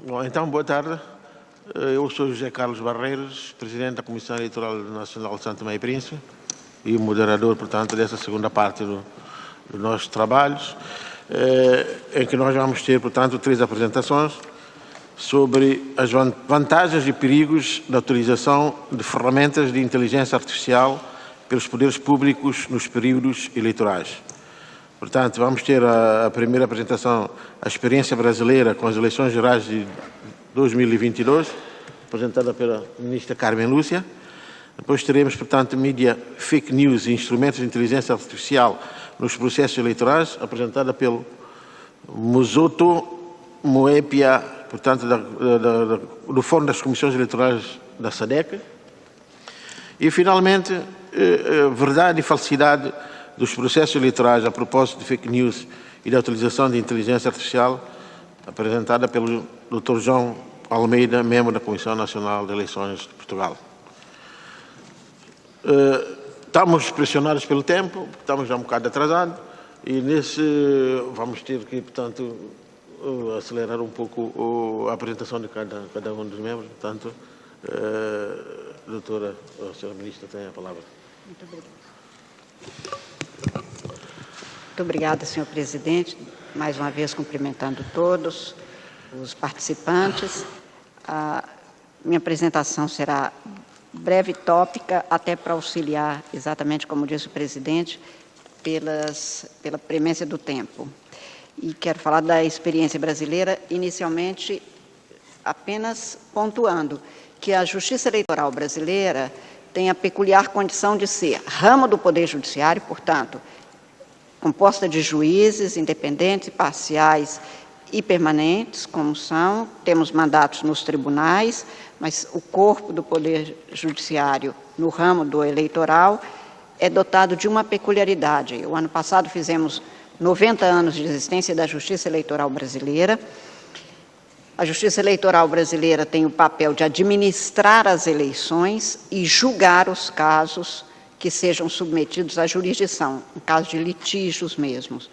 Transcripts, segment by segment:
Bom, então, boa tarde. Eu sou José Carlos Barreiros, presidente da Comissão Eleitoral Nacional de São Tomé e Príncipe e o moderador, portanto, dessa segunda parte dos nossos trabalhos, em que nós vamos ter, portanto, 3 apresentações sobre as vantagens e perigos da utilização de ferramentas de inteligência artificial pelos poderes públicos nos períodos eleitorais. Portanto, vamos ter a primeira apresentação, a experiência brasileira com as eleições gerais de 2022, apresentada pela ministra Carmen Lúcia. Depois teremos, portanto, mídia, fake news e instrumentos de inteligência artificial nos processos eleitorais, apresentada pelo Muzoto Moepia, portanto, do Fórum das Comissões Eleitorais da SADC. E, finalmente, verdade e falsidade dos processos eleitorais a propósito de fake news e da utilização de inteligência artificial, apresentada pelo Dr. João Almeida, membro da Comissão Nacional de Eleições de Portugal. Estamos pressionados pelo tempo, estamos já um bocado atrasados e vamos ter que, portanto, acelerar um pouco a apresentação de cada um dos membros. Portanto, doutora, a senhora ministra tem a palavra. Muito obrigada. Muito obrigada, senhor presidente. Mais uma vez cumprimentando todos os participantes. A minha apresentação será breve e tópica, até para auxiliar, exatamente como disse o presidente, pela premência do tempo. E quero falar da experiência brasileira, inicialmente apenas pontuando que a Justiça Eleitoral brasileira tem a peculiar condição de ser ramo do Poder Judiciário, portanto, composta de juízes independentes, parciais e permanentes, como são, temos mandatos nos tribunais, mas o corpo do Poder Judiciário no ramo do eleitoral é dotado de uma peculiaridade. O ano passado fizemos 90 anos de existência da Justiça Eleitoral brasileira. A Justiça Eleitoral brasileira tem o papel de administrar as eleições e julgar os casos que sejam submetidos à jurisdição, em caso de litígios mesmos.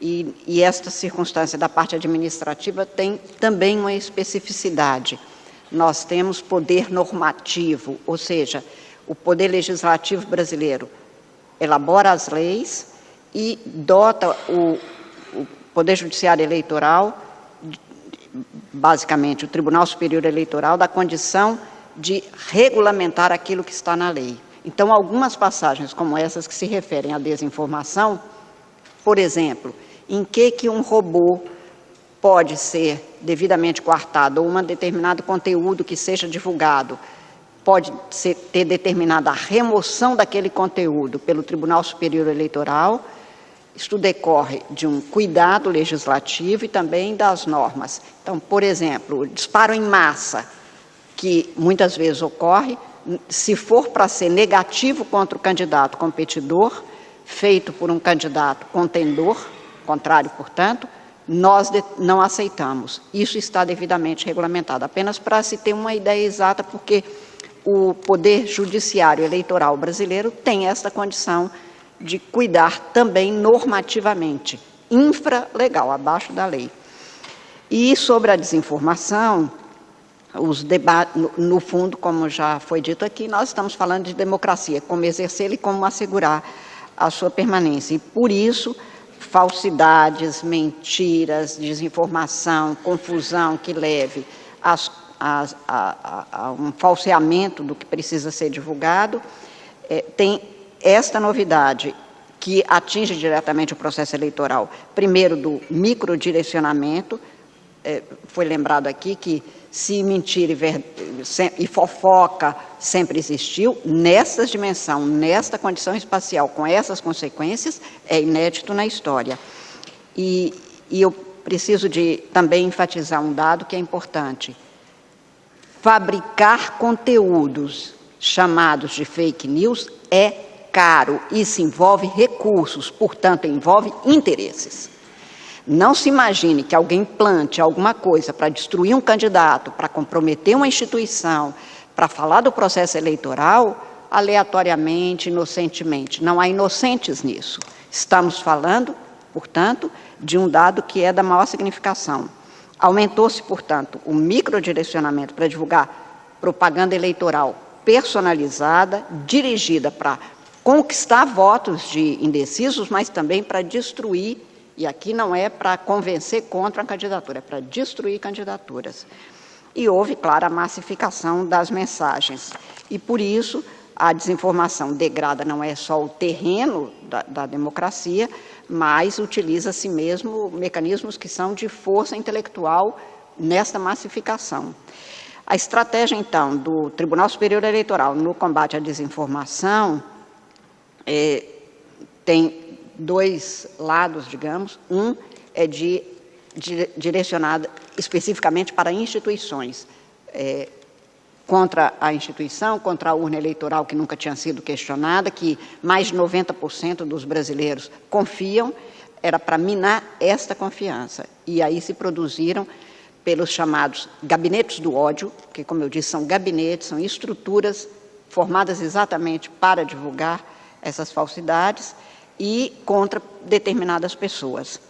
E esta circunstância da parte administrativa tem também uma especificidade. Nós temos poder normativo, ou seja, o poder legislativo brasileiro elabora as leis e dota o Poder Judiciário Eleitoral, basicamente o Tribunal Superior Eleitoral, da condição de regulamentar aquilo que está na lei. Então, algumas passagens como essas que se referem à desinformação, por exemplo, em que um robô pode ser devidamente coartado ou um determinado conteúdo que seja divulgado pode ter determinada a remoção daquele conteúdo pelo Tribunal Superior Eleitoral. Isto decorre de um cuidado legislativo e também das normas. Então, por exemplo, o disparo em massa, que muitas vezes ocorre, se for para ser negativo contra o candidato competidor, feito por um candidato contendor, contrário, portanto, nós não aceitamos. Isso está devidamente regulamentado. Apenas para se ter uma ideia exata, porque o Poder Judiciário Eleitoral brasileiro tem essa condição de cuidar também normativamente, infralegal, abaixo da lei. E sobre a desinformação, os debates, no fundo, como já foi dito aqui, nós estamos falando de democracia, como exercê-la e como assegurar a sua permanência. E, por isso, falsidades, mentiras, desinformação, confusão que leve a um falseamento do que precisa ser divulgado, tem esta novidade que atinge diretamente o processo eleitoral, primeiro do microdirecionamento. Foi lembrado aqui que se mentira e fofoca sempre existiu, nessa dimensão, nesta condição espacial, com essas consequências, é inédito na história. E eu preciso também enfatizar um dado que é importante. Fabricar conteúdos chamados de fake news é caro, isso envolve recursos, portanto, envolve interesses. Não se imagine que alguém plante alguma coisa para destruir um candidato, para comprometer uma instituição, para falar do processo eleitoral, aleatoriamente, inocentemente. Não há inocentes nisso. Estamos falando, portanto, de um dado que é da maior significação. Aumentou-se, portanto, o microdirecionamento para divulgar propaganda eleitoral personalizada, dirigida para conquistar votos de indecisos, mas também para destruir, e aqui não é para convencer contra a candidatura, é para destruir candidaturas. E houve, claro, a massificação das mensagens. E, por isso, a desinformação degrada não é só o terreno da democracia, mas utiliza-se mesmo mecanismos que são de força intelectual nesta massificação. A estratégia, então, do Tribunal Superior Eleitoral no combate à desinformação tem dois lados, digamos. Um é direcionado especificamente para instituições, contra a instituição, contra a urna eleitoral que nunca tinha sido questionada, que mais de 90% dos brasileiros confiam, era para minar esta confiança. E aí se produziram pelos chamados gabinetes do ódio, que, como eu disse, são gabinetes, são estruturas formadas exatamente para divulgar essas falsidades e contra determinadas pessoas.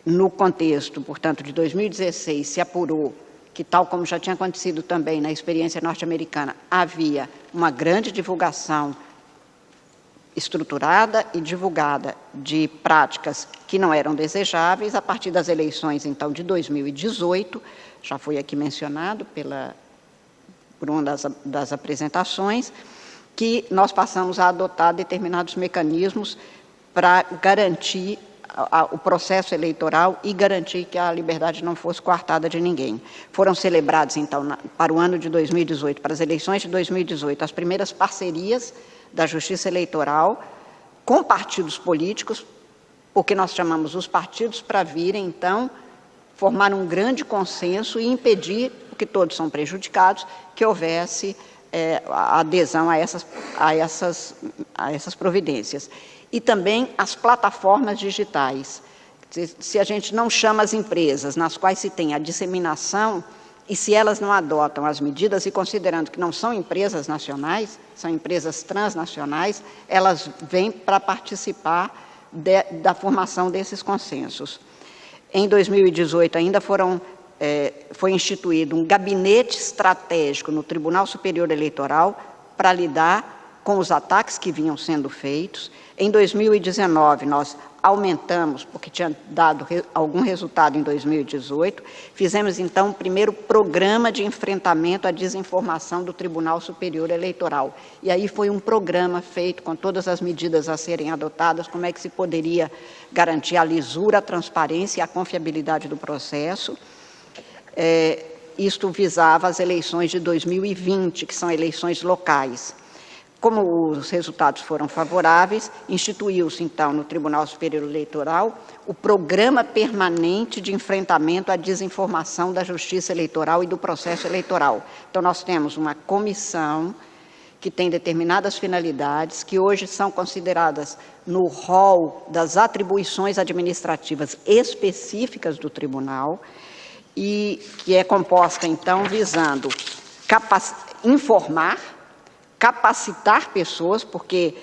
No contexto, portanto, de 2016, se apurou que, tal como já tinha acontecido também na experiência norte-americana, havia uma grande divulgação estruturada e divulgada de práticas que não eram desejáveis. A partir das eleições, então, de 2018, já foi aqui mencionado por uma das apresentações, que nós passamos a adotar determinados mecanismos para garantir o processo eleitoral e garantir que a liberdade não fosse coartada de ninguém. Foram celebrados, então, para o ano de 2018, para as eleições de 2018, as primeiras parcerias da Justiça Eleitoral com partidos políticos, o que nós chamamos os partidos, para virem, então, formar um grande consenso e impedir, porque todos são prejudicados, que houvesse a adesão a essas providências. E também as plataformas digitais. Se a gente não chama as empresas nas quais se tem a disseminação, e se elas não adotam as medidas, e considerando que não são empresas nacionais, são empresas transnacionais, elas vêm para participar da formação desses consensos. Em 2018, ainda foi instituído um gabinete estratégico no Tribunal Superior Eleitoral para lidar com os ataques que vinham sendo feitos. Em 2019, nós aumentamos, porque tinha dado algum resultado em 2018, fizemos, então, o primeiro programa de enfrentamento à desinformação do Tribunal Superior Eleitoral. E aí foi um programa feito com todas as medidas a serem adotadas, como é que se poderia garantir a lisura, a transparência e a confiabilidade do processo. Isto visava as eleições de 2020, que são eleições locais. Como os resultados foram favoráveis, instituiu-se, então, no Tribunal Superior Eleitoral, o Programa Permanente de Enfrentamento à Desinformação da Justiça Eleitoral e do Processo Eleitoral. Então, nós temos uma comissão que tem determinadas finalidades, que hoje são consideradas no rol das atribuições administrativas específicas do Tribunal, e que é composta, então, visando informar, capacitar pessoas, porque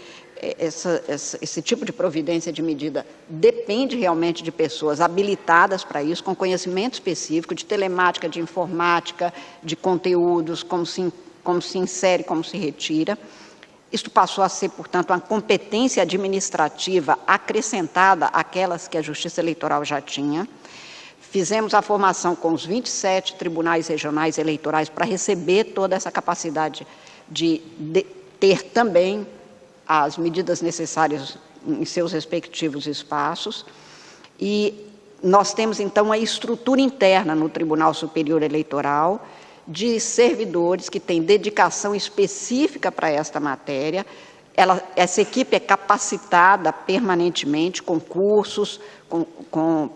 esse tipo de providência de medida depende realmente de pessoas habilitadas para isso, com conhecimento específico de telemática, de informática, de conteúdos, como se insere, como se retira. Isto passou a ser, portanto, uma competência administrativa acrescentada àquelas que a Justiça Eleitoral já tinha. Fizemos a formação com os 27 tribunais regionais eleitorais para receber toda essa capacidade de ter também as medidas necessárias em seus respectivos espaços. E nós temos, então, a estrutura interna no Tribunal Superior Eleitoral de servidores que têm dedicação específica para esta matéria. Essa equipe é capacitada permanentemente com cursos, com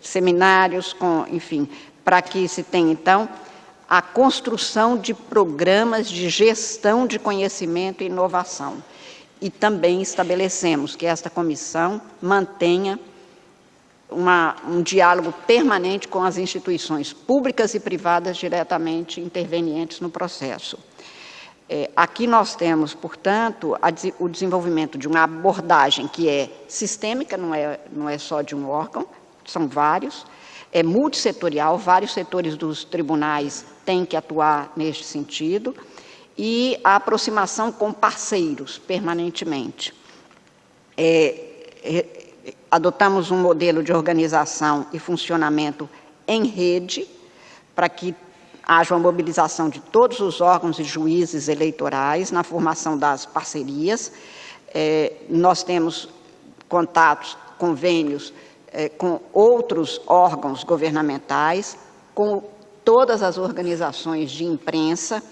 seminários, enfim, para que se tenha, então, a construção de programas de gestão de conhecimento e inovação. E também estabelecemos que esta comissão mantenha um diálogo permanente com as instituições públicas e privadas diretamente intervenientes no processo. Aqui nós temos, portanto, o desenvolvimento de uma abordagem que é sistêmica, não é só de um órgão, são vários, é multissetorial, vários setores dos tribunais têm que atuar neste sentido, e a aproximação com parceiros permanentemente. Adotamos um modelo de organização e funcionamento em rede, para que haja uma mobilização de todos os órgãos e juízes eleitorais na formação das parcerias. Nós temos contatos, convênios com outros órgãos governamentais, com todas as organizações de imprensa,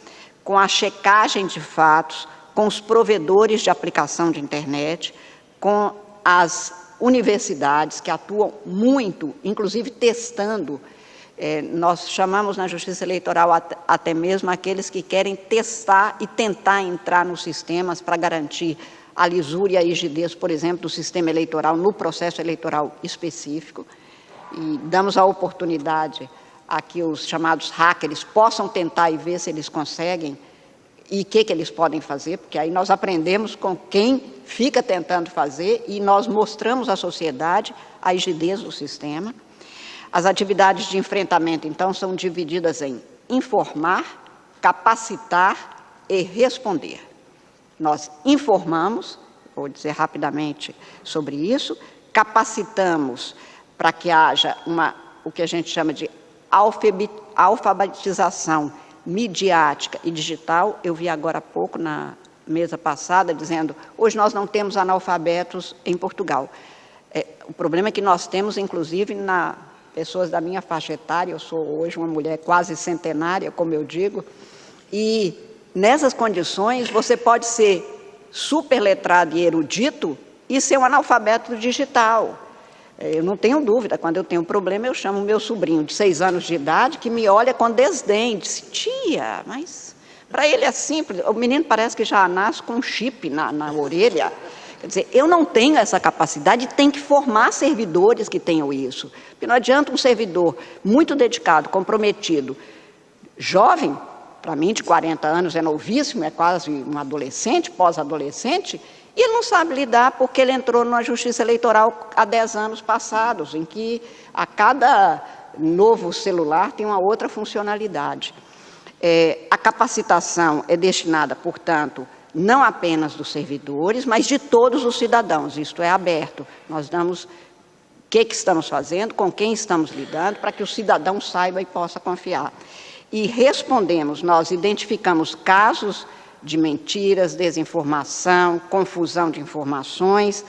com a checagem de fatos, com os provedores de aplicação de internet, com as universidades que atuam muito, inclusive testando. Nós chamamos na Justiça Eleitoral até mesmo aqueles que querem testar e tentar entrar nos sistemas para garantir a lisura e a rigidez, por exemplo, do sistema eleitoral no processo eleitoral específico. E damos a oportunidade a que os chamados hackers possam tentar e ver se eles conseguem e o que eles podem fazer, porque aí nós aprendemos com quem fica tentando fazer e nós mostramos à sociedade a rigidez do sistema. As atividades de enfrentamento, então, são divididas em informar, capacitar e responder. Nós informamos, vou dizer rapidamente sobre isso, capacitamos para que haja o que a gente chama de alfabetização midiática e digital. Eu vi agora há pouco na mesa passada dizendo, hoje nós não temos analfabetos em Portugal. O problema é que nós temos, inclusive, pessoas da minha faixa etária, eu sou hoje uma mulher quase centenária, como eu digo, e nessas condições você pode ser superletrado e erudito e ser um analfabeto digital. Eu não tenho dúvida, quando eu tenho um problema, eu chamo o meu sobrinho de 6 anos de idade, que me olha com desdém, diz, tia, mas para ele é simples, o menino parece que já nasce com um chip na orelha. Quer dizer, eu não tenho essa capacidade, tem que formar servidores que tenham isso. Porque não adianta um servidor muito dedicado, comprometido, jovem, para mim de 40 anos é novíssimo, é quase um adolescente, pós-adolescente, e ele não sabe lidar porque ele entrou na Justiça Eleitoral há 10 anos passados, em que a cada novo celular tem uma outra funcionalidade. A capacitação é destinada, portanto, não apenas dos servidores, mas de todos os cidadãos. Isto é aberto. Nós damos o que estamos fazendo, com quem estamos lidando, para que o cidadão saiba e possa confiar. E respondemos, nós identificamos casos de mentiras, desinformação, confusão de informações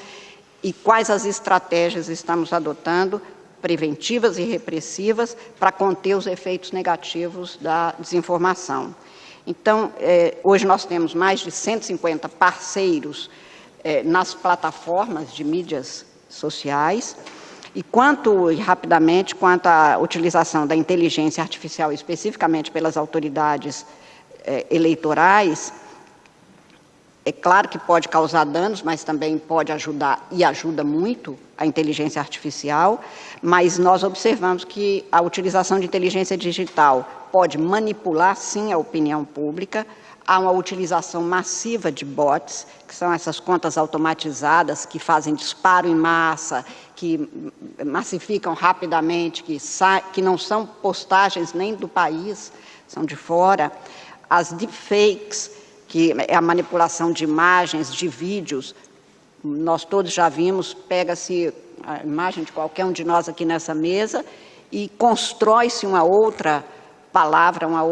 e quais as estratégias estamos adotando, preventivas e repressivas, para conter os efeitos negativos da desinformação. Então, hoje nós temos mais de 150 parceiros nas plataformas de mídias sociais e rapidamente, quanto à utilização da inteligência artificial, especificamente pelas autoridades eleitorais, é claro que pode causar danos, mas também pode ajudar, e ajuda muito, a inteligência artificial, mas nós observamos que a utilização de inteligência digital pode manipular, sim, a opinião pública. Há uma utilização massiva de bots, que são essas contas automatizadas que fazem disparo em massa, que massificam rapidamente, que não são postagens nem do país, são de fora. As deepfakes, que é a manipulação de imagens, de vídeos, nós todos já vimos, pega-se a imagem de qualquer um de nós aqui nessa mesa e constrói-se uma outra palavra, uma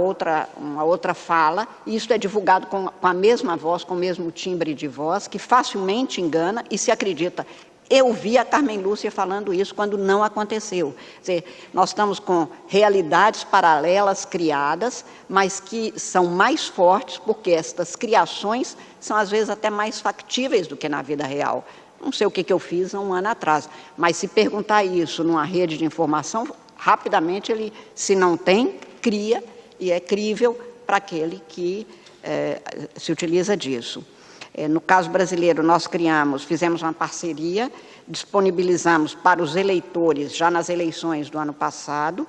outra fala, e isso é divulgado com a mesma voz, com o mesmo timbre de voz, que facilmente engana e se acredita. Eu vi a Carmen Lúcia falando isso quando não aconteceu. Quer dizer, nós estamos com realidades paralelas criadas, mas que são mais fortes porque estas criações são às vezes até mais factíveis do que na vida real. Não sei o que eu fiz há um ano atrás, mas se perguntar isso numa rede de informação, rapidamente ele, se não tem, cria e é crível para aquele que se utiliza disso. No caso brasileiro, nós fizemos uma parceria, disponibilizamos para os eleitores, já nas eleições do ano passado,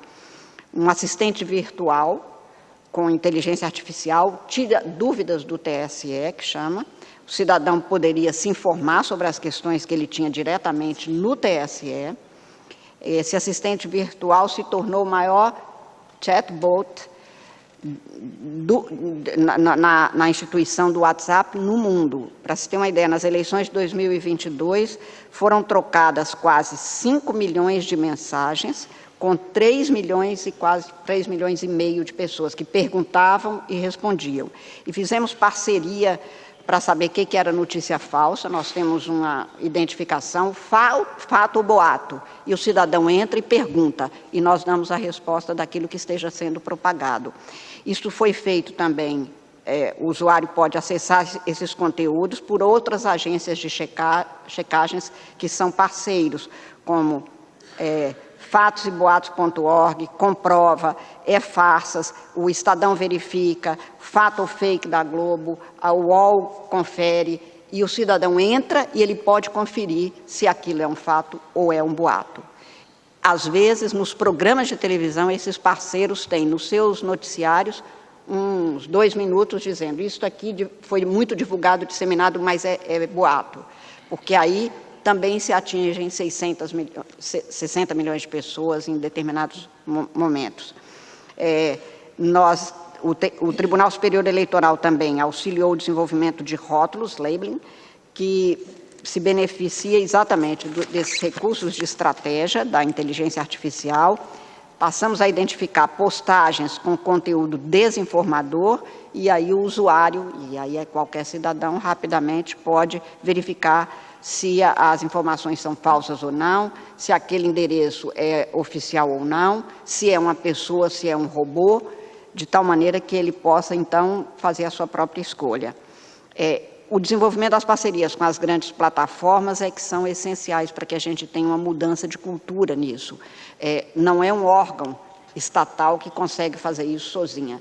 um assistente virtual com inteligência artificial, tira dúvidas do TSE, que chama. O cidadão poderia se informar sobre as questões que ele tinha diretamente no TSE. Esse assistente virtual se tornou o maior chatbot na instituição do WhatsApp no mundo. Para se ter uma ideia, nas eleições de 2022 foram trocadas quase 5 milhões de mensagens, com 3 milhões e quase 3 milhões e meio de pessoas que perguntavam e respondiam. E fizemos parceria para saber o que era notícia falsa. Nós temos uma identificação, fato ou boato, e o cidadão entra e pergunta, e nós damos a resposta daquilo que esteja sendo propagado. Isso foi feito também, o usuário pode acessar esses conteúdos por outras agências de checagens que são parceiros, como fatoseboatos.org, Comprova, Farsas, o Estadão Verifica, Fato ou Fake da Globo, a UOL confere, e o cidadão entra e ele pode conferir se aquilo é um fato ou é um boato. Às vezes, nos programas de televisão, esses parceiros têm nos seus noticiários uns 2 minutos dizendo isso aqui foi muito divulgado, disseminado, mas é boato, porque aí também se atingem 60 milhões de pessoas em determinados momentos. O Tribunal Superior Eleitoral também auxiliou o desenvolvimento de rótulos, labeling, que se beneficia exatamente desses recursos de estratégia da inteligência artificial. Passamos a identificar postagens com conteúdo desinformador, e aí o usuário, e aí qualquer cidadão, rapidamente pode verificar se as informações são falsas ou não, se aquele endereço é oficial ou não, se é uma pessoa, se é um robô, de tal maneira que ele possa, então, fazer a sua própria escolha. O desenvolvimento das parcerias com as grandes plataformas que são essenciais para que a gente tenha uma mudança de cultura nisso. Não é um órgão estatal que consegue fazer isso sozinho.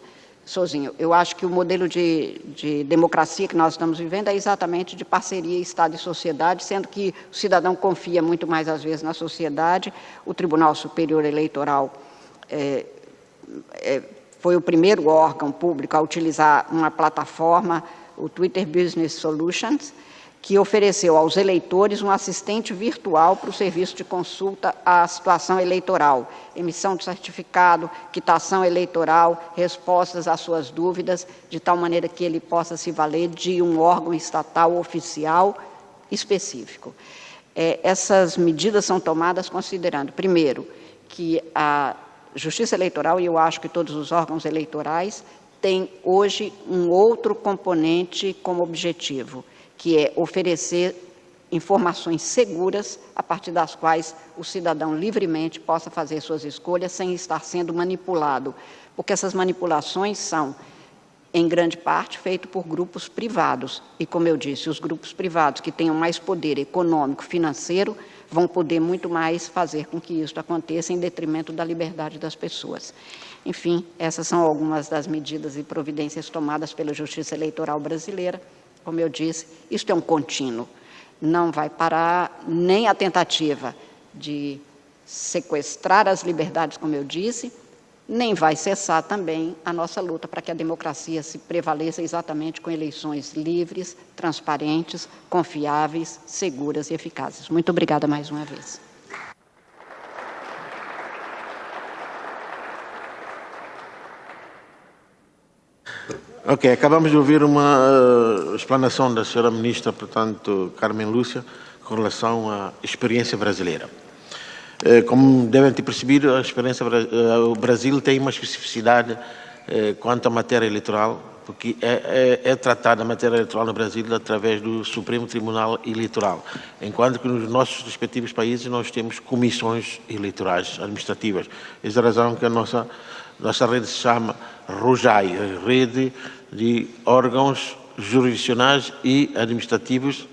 Eu acho que o modelo de democracia que nós estamos vivendo é exatamente de parceria Estado e sociedade, sendo que o cidadão confia muito mais, às vezes, na sociedade. O Tribunal Superior Eleitoral foi o primeiro órgão público a utilizar uma plataforma, o Twitter Business Solutions, que ofereceu aos eleitores um assistente virtual para o serviço de consulta à situação eleitoral, emissão de certificado, quitação eleitoral, respostas às suas dúvidas, de tal maneira que ele possa se valer de um órgão estatal oficial específico. Essas medidas são tomadas considerando, primeiro, que a Justiça Eleitoral, e eu acho que todos os órgãos eleitorais, têm hoje um outro componente como objetivo, que é oferecer informações seguras a partir das quais o cidadão livremente possa fazer suas escolhas sem estar sendo manipulado, porque essas manipulações são, em grande parte, feitas por grupos privados, e, como eu disse, os grupos privados que tenham mais poder econômico, financeiro, vão poder muito mais fazer com que isso aconteça em detrimento da liberdade das pessoas. Enfim, essas são algumas das medidas e providências tomadas pela Justiça Eleitoral brasileira. Como eu disse, isto é um contínuo, não vai parar nem a tentativa de sequestrar as liberdades, como eu disse, nem vai cessar também a nossa luta para que a democracia se prevaleça exatamente com eleições livres, transparentes, confiáveis, seguras e eficazes. Muito obrigada mais uma vez. Ok, acabamos de ouvir uma explanação da senhora ministra, portanto, Carmen Lúcia, com relação à experiência brasileira. Como devem ter percebido, o Brasil tem uma especificidade quanto à matéria eleitoral, porque é tratada a matéria eleitoral no Brasil através do Supremo Tribunal Eleitoral, enquanto que nos nossos respectivos países nós temos comissões eleitorais administrativas. Essa é a razão que a nossa rede se chama ROJAI, Rede de Órgãos Jurisdicionais e Administrativos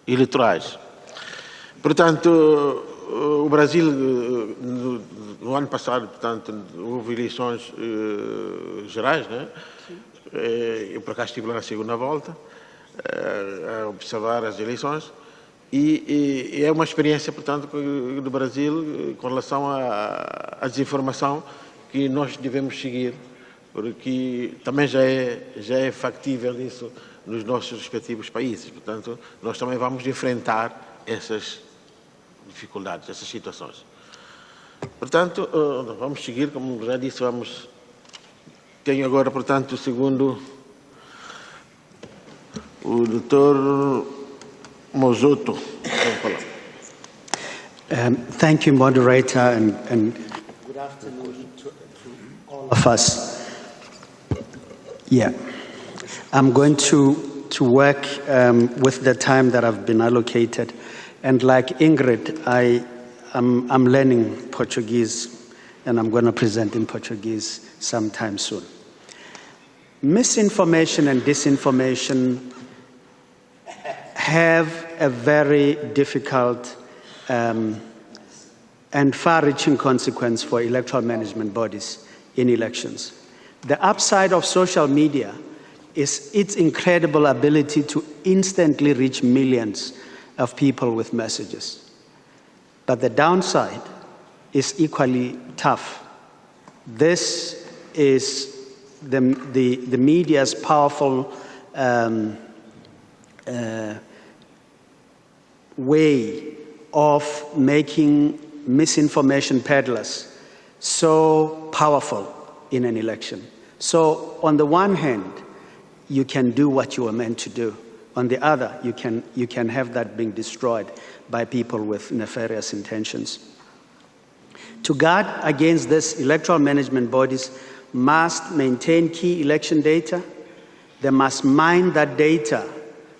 Eleitorais. Portanto, o Brasil, no ano passado, portanto, houve eleições gerais, né? Eu, por acaso, estive lá na segunda volta, a observar as eleições, e é uma experiência, portanto, do Brasil com relação à desinformação que nós devemos seguir, porque também já é factível isso nos nossos respectivos países. Portanto, nós também vamos enfrentar essas dificuldades, essas situações. Portanto, vamos seguir, como já disse, tenho agora, portanto, o segundo, o Dr. Mozoto. Vamos falar. Thank you, moderator, and good afternoon to all of us. Yeah, I'm going to work with the time that I've been allocated, and like Ingrid, I'm learning Portuguese, and I'm going to present in Portuguese sometime soon. Misinformation and disinformation have a very difficult and far-reaching consequence for electoral management bodies in elections. The upside of social media is its incredible ability to instantly reach millions of people with messages. But the downside is equally tough. This is the media's powerful way of making misinformation peddlers so powerful in an election. So on the one hand, you can do what you were meant to do. On the other, you can have that being destroyed by people with nefarious intentions. To guard against this, electoral management bodies must maintain key election data. They must mine that data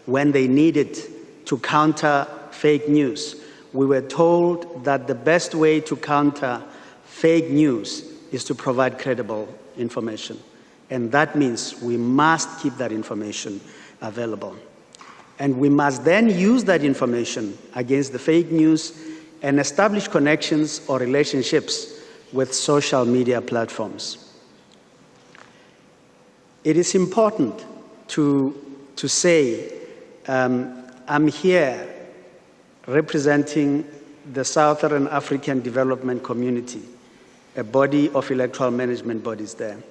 when they need it to counter fake news. We were told that the best way to counter fake news is to provide credible information. And that means we must keep that information available. And we must then use that information against the fake news and establish connections or relationships with social media platforms. It is important to say I'm here representing the Southern African Development Community, a body of electoral management bodies there.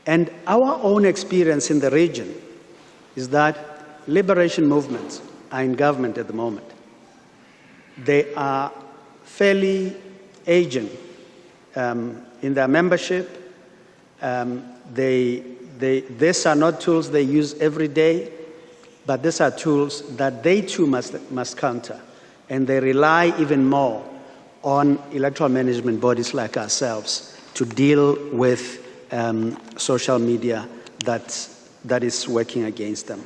And our own experience in the region is that liberation movements are in government at the moment. They are fairly aging in their membership. These are not tools they use every day, but these are tools that they too must counter. And they rely even more on electoral management bodies like ourselves to deal with social media that is working against them.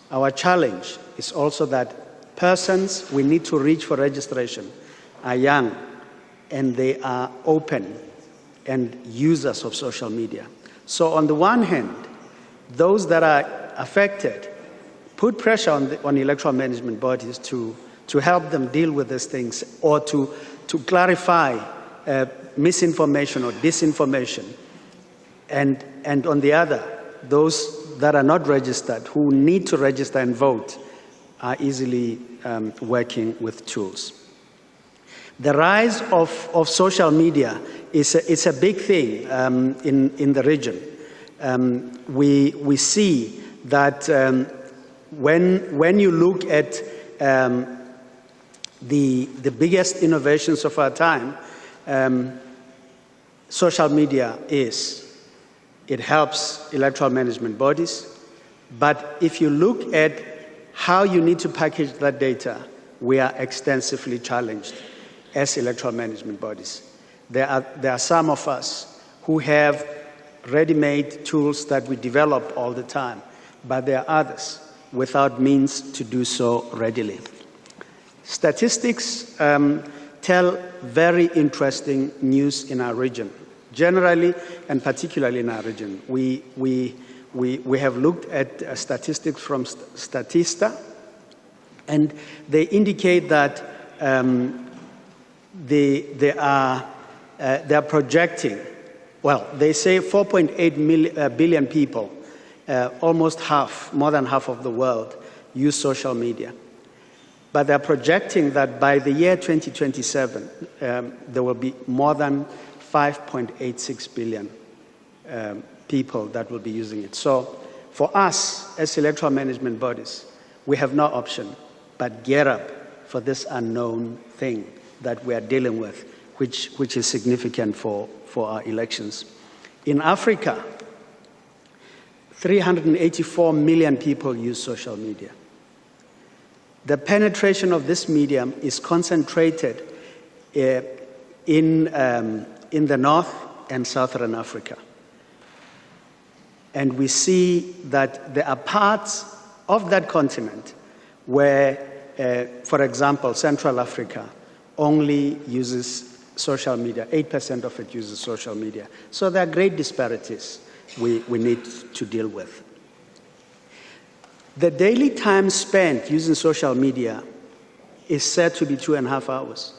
Our challenge is also that persons we need to reach for registration are young and they are open and users of social media. So on the one hand, those that are affected put pressure on electoral management bodies to help them deal with these things or to clarify misinformation or disinformation. And on the other, those that are not registered, who need to register and vote, are easily working with tools. The rise of social media is a big thing in the region. We see that when you look at the biggest innovations of our time, social media it helps electoral management bodies. But if you look at how you need to package that data, we are extensively challenged as electoral management bodies. There are some of us who have ready-made tools that we develop all the time, but there are others without means to do so readily. Statistics tell very interesting news in our region, generally and particularly in our region. We have looked at statistics from Statista, and they indicate that they are projecting, well, they say 4.8 billion people, almost half, more than half of the world, use social media. But they're projecting that by the year 2027, there will be more than 5.86 billion people that will be using it. So for us, as electoral management bodies, we have no option but gear up for this unknown thing that we are dealing with, which is significant for our elections. In Africa, 384 million people use social media. The penetration of this medium is concentrated in the North and Southern Africa. And we see that there are parts of that continent where, for example, Central Africa only uses social media, 8% of it uses social media. So there are great disparities we need to deal with. The daily time spent using social media is said to be 2.5 hours.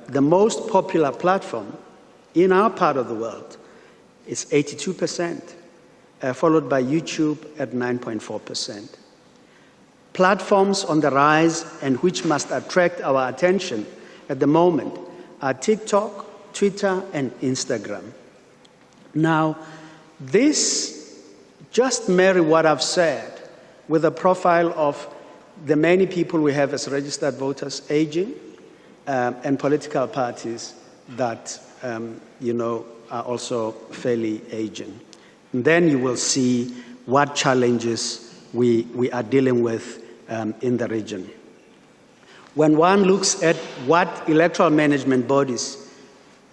The most popular platform in our part of the world is 82%, followed by YouTube at 9.4%. Platforms on the rise and which must attract our attention at the moment are TikTok, Twitter, and Instagram. Now, this just marry what I've said with the profile of the many people we have as registered voters aging, and political parties that are also fairly aging. And then you will see what challenges we are dealing with in the region. When one looks at what electoral management bodies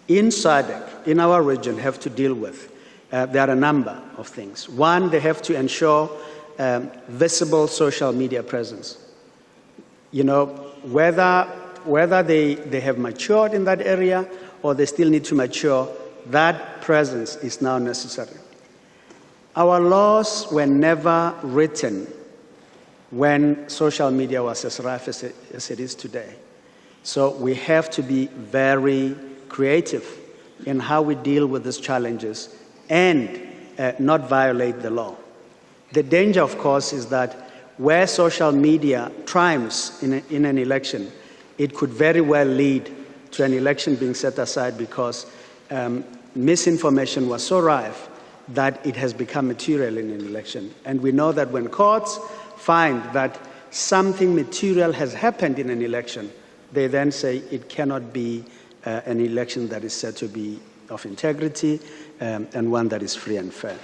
in SADC, in our region, have to deal with, there are a number of things. One, they have to ensure visible social media presence. Whether they have matured in that area or they still need to mature, that presence is now necessary. Our laws were never written when social media was as rife as it is today. So we have to be very creative in how we deal with these challenges and not violate the law. The danger, of course, is that where social media triumphs in an election, it could very well lead to an election being set aside because misinformation was so rife that it has become material in an election. And we know that when courts find that something material has happened in an election, they then say it cannot be an election that is said to be of integrity and one that is free and fair.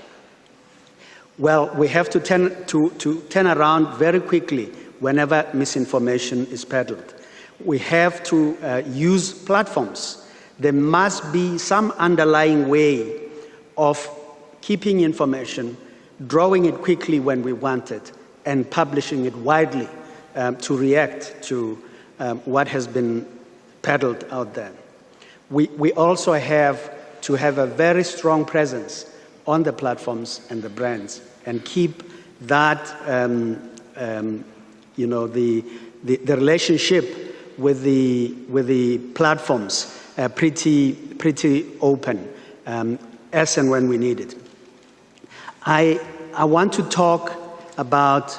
Well, we have to turn around very quickly whenever misinformation is peddled. We have to use platforms. There must be some underlying way of keeping information, drawing it quickly when we want it, and publishing it widely to react to what has been peddled out there. We also have to have a very strong presence on the platforms and the brands and keep that, the relationship with the platforms pretty open as and when we need it. I want to talk about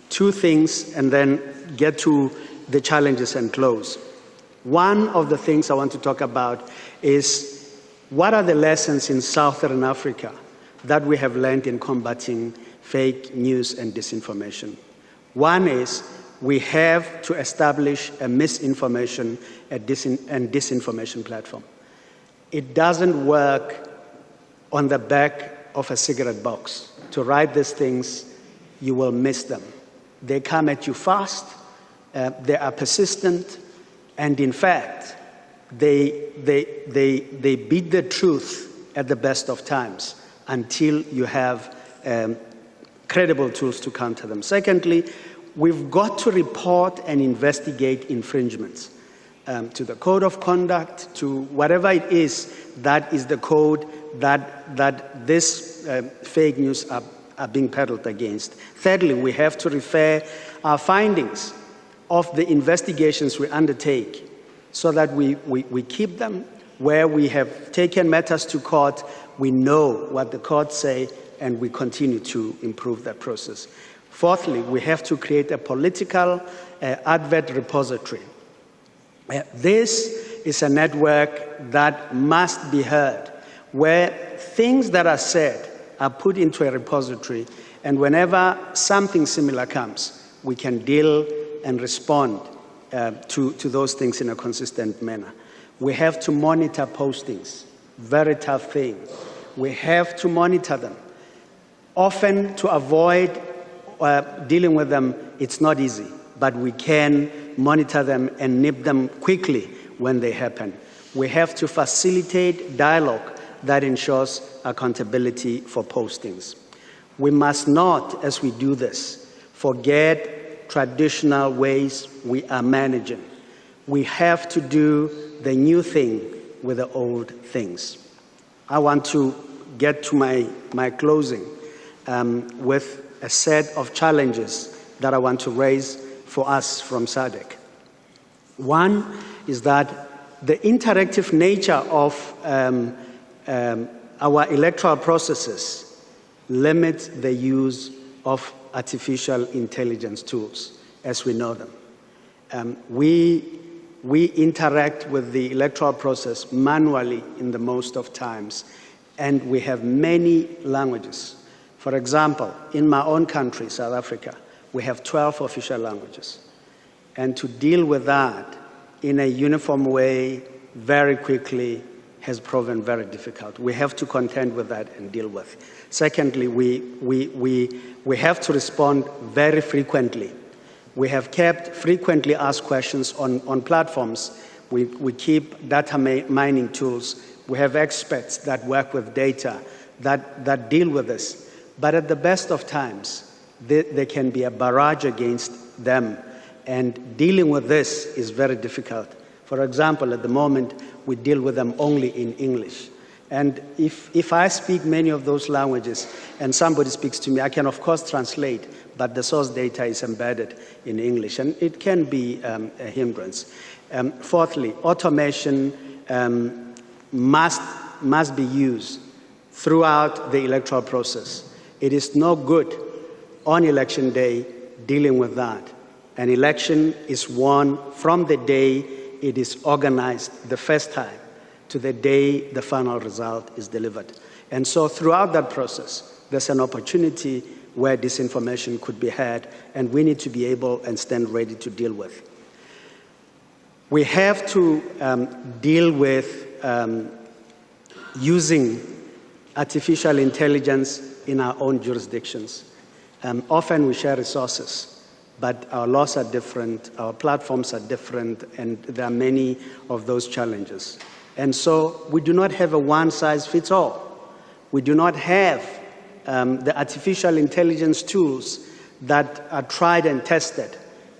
two things and then get to the challenges and close. One of the things I want to talk about is what are the lessons in Southern Africa that we have learned in combating fake news and disinformation. One is we have to establish a misinformation and disinformation platform. It doesn't work on the back of a cigarette box. To write these things, you will miss them. They come at you fast, they are persistent, and in fact, they beat the truth at the best of times until you have credible tools to counter them. Secondly, we've got to report and investigate infringements to the code of conduct, to whatever it is that is the code that this fake news are being peddled against. Thirdly, we have to refer our findings of the investigations we undertake so that we keep them. Where we have taken matters to court, we know what the courts say and we continue to improve that process. Fourthly, we have to create a political advert repository. This is a network that must be heard, where things that are said are put into a repository, and whenever something similar comes, we can deal and respond to those things in a consistent manner. We have to monitor postings, very tough thing. We have to monitor them. Often to avoid dealing with them, it's not easy, but we can monitor them and nip them quickly when they happen. We have to facilitate dialogue that ensures accountability for postings. We must not, as we do this, forget traditional ways we are managing. We have to do the new thing with the old things. I want to get to my closing with a set of challenges that I want to raise for us from SADC. One is that the interactive nature of our electoral processes limits the use of artificial intelligence tools as we know them. We interact with the electoral process manually in the most of times, and we have many languages. For example, in my own country, South Africa, we have 12 official languages. And to deal with that in a uniform way very quickly has proven very difficult. We have to contend with that and deal with. Secondly, we have to respond very frequently. We have kept frequently asked questions on platforms. We keep data mining tools. We have experts that work with data that deal with this. But at the best of times, there can be a barrage against them. And dealing with this is very difficult. For example, at the moment, we deal with them only in English. And if I speak many of those languages and somebody speaks to me, I can of course translate, but the source data is embedded in English, and it can be a hindrance. Fourthly, automation must be used throughout the electoral process. It is no good on election day dealing with that. An election is won from the day it is organized the first time to the day the final result is delivered. And so throughout that process, there's an opportunity where disinformation could be had, and we need to be able and stand ready to deal with. We have to deal with using artificial intelligence in our own jurisdictions. Often we share resources, but our laws are different, our platforms are different, and there are many of those challenges. And so we do not have a one-size-fits-all. We do not have the artificial intelligence tools that are tried and tested.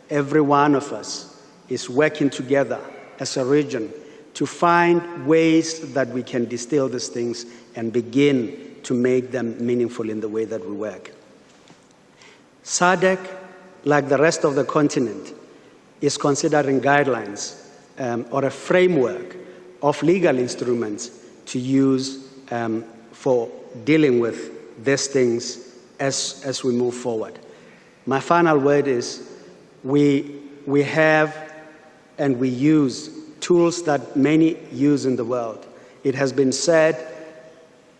Every one of us is working together as a region to find ways that we can distill these things and begin to make them meaningful in the way that we work. SADC, like the rest of the continent, is considering guidelines or a framework of legal instruments to use for dealing with these things as we move forward. My final word is we have and we use tools that many use in the world. It has been said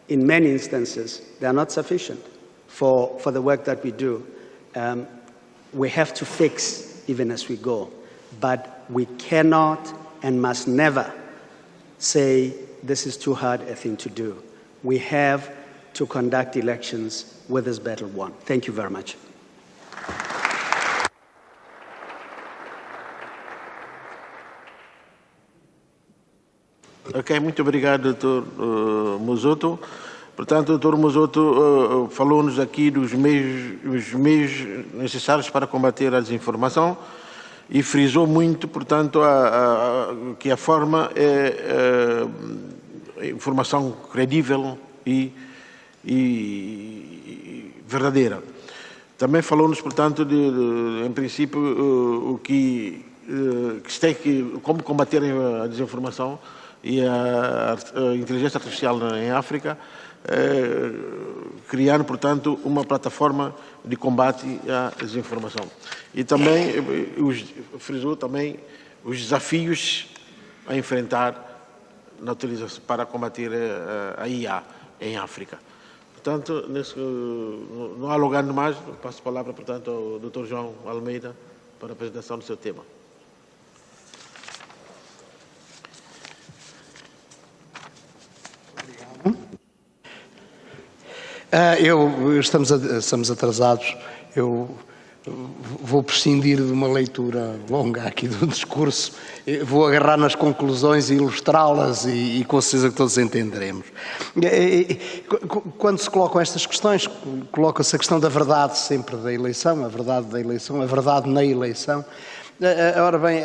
in many instances they are not sufficient for the work that we do. We have to fix even as we go, but we cannot and must never say this is too hard a thing to do. We have to conduct elections with this battle won. Thank you very much. Ok, muito obrigado, Dr. Muzoto. Portanto, o Dr. Muzoto falou-nos aqui dos meios necessários para combater a desinformação e frisou muito, portanto, que a forma é informação credível e verdadeira. Também falou-nos, portanto, em princípio, como combater a desinformação e a inteligência artificial em África, criando, portanto, uma plataforma de combate à desinformação. E também frisou também os desafios a enfrentar na utilização para combater a IA em África. Portanto, não alongando mais, passo a palavra, portanto, ao Dr. João Almeida para a apresentação do seu tema. Estamos atrasados. Eu vou prescindir de uma leitura longa aqui do discurso. Vou agarrar nas conclusões e ilustrá-las e com certeza que todos entenderemos. Quando se colocam estas questões, coloca-se a questão da verdade sempre da eleição, a verdade da eleição, a verdade na eleição. Ora bem,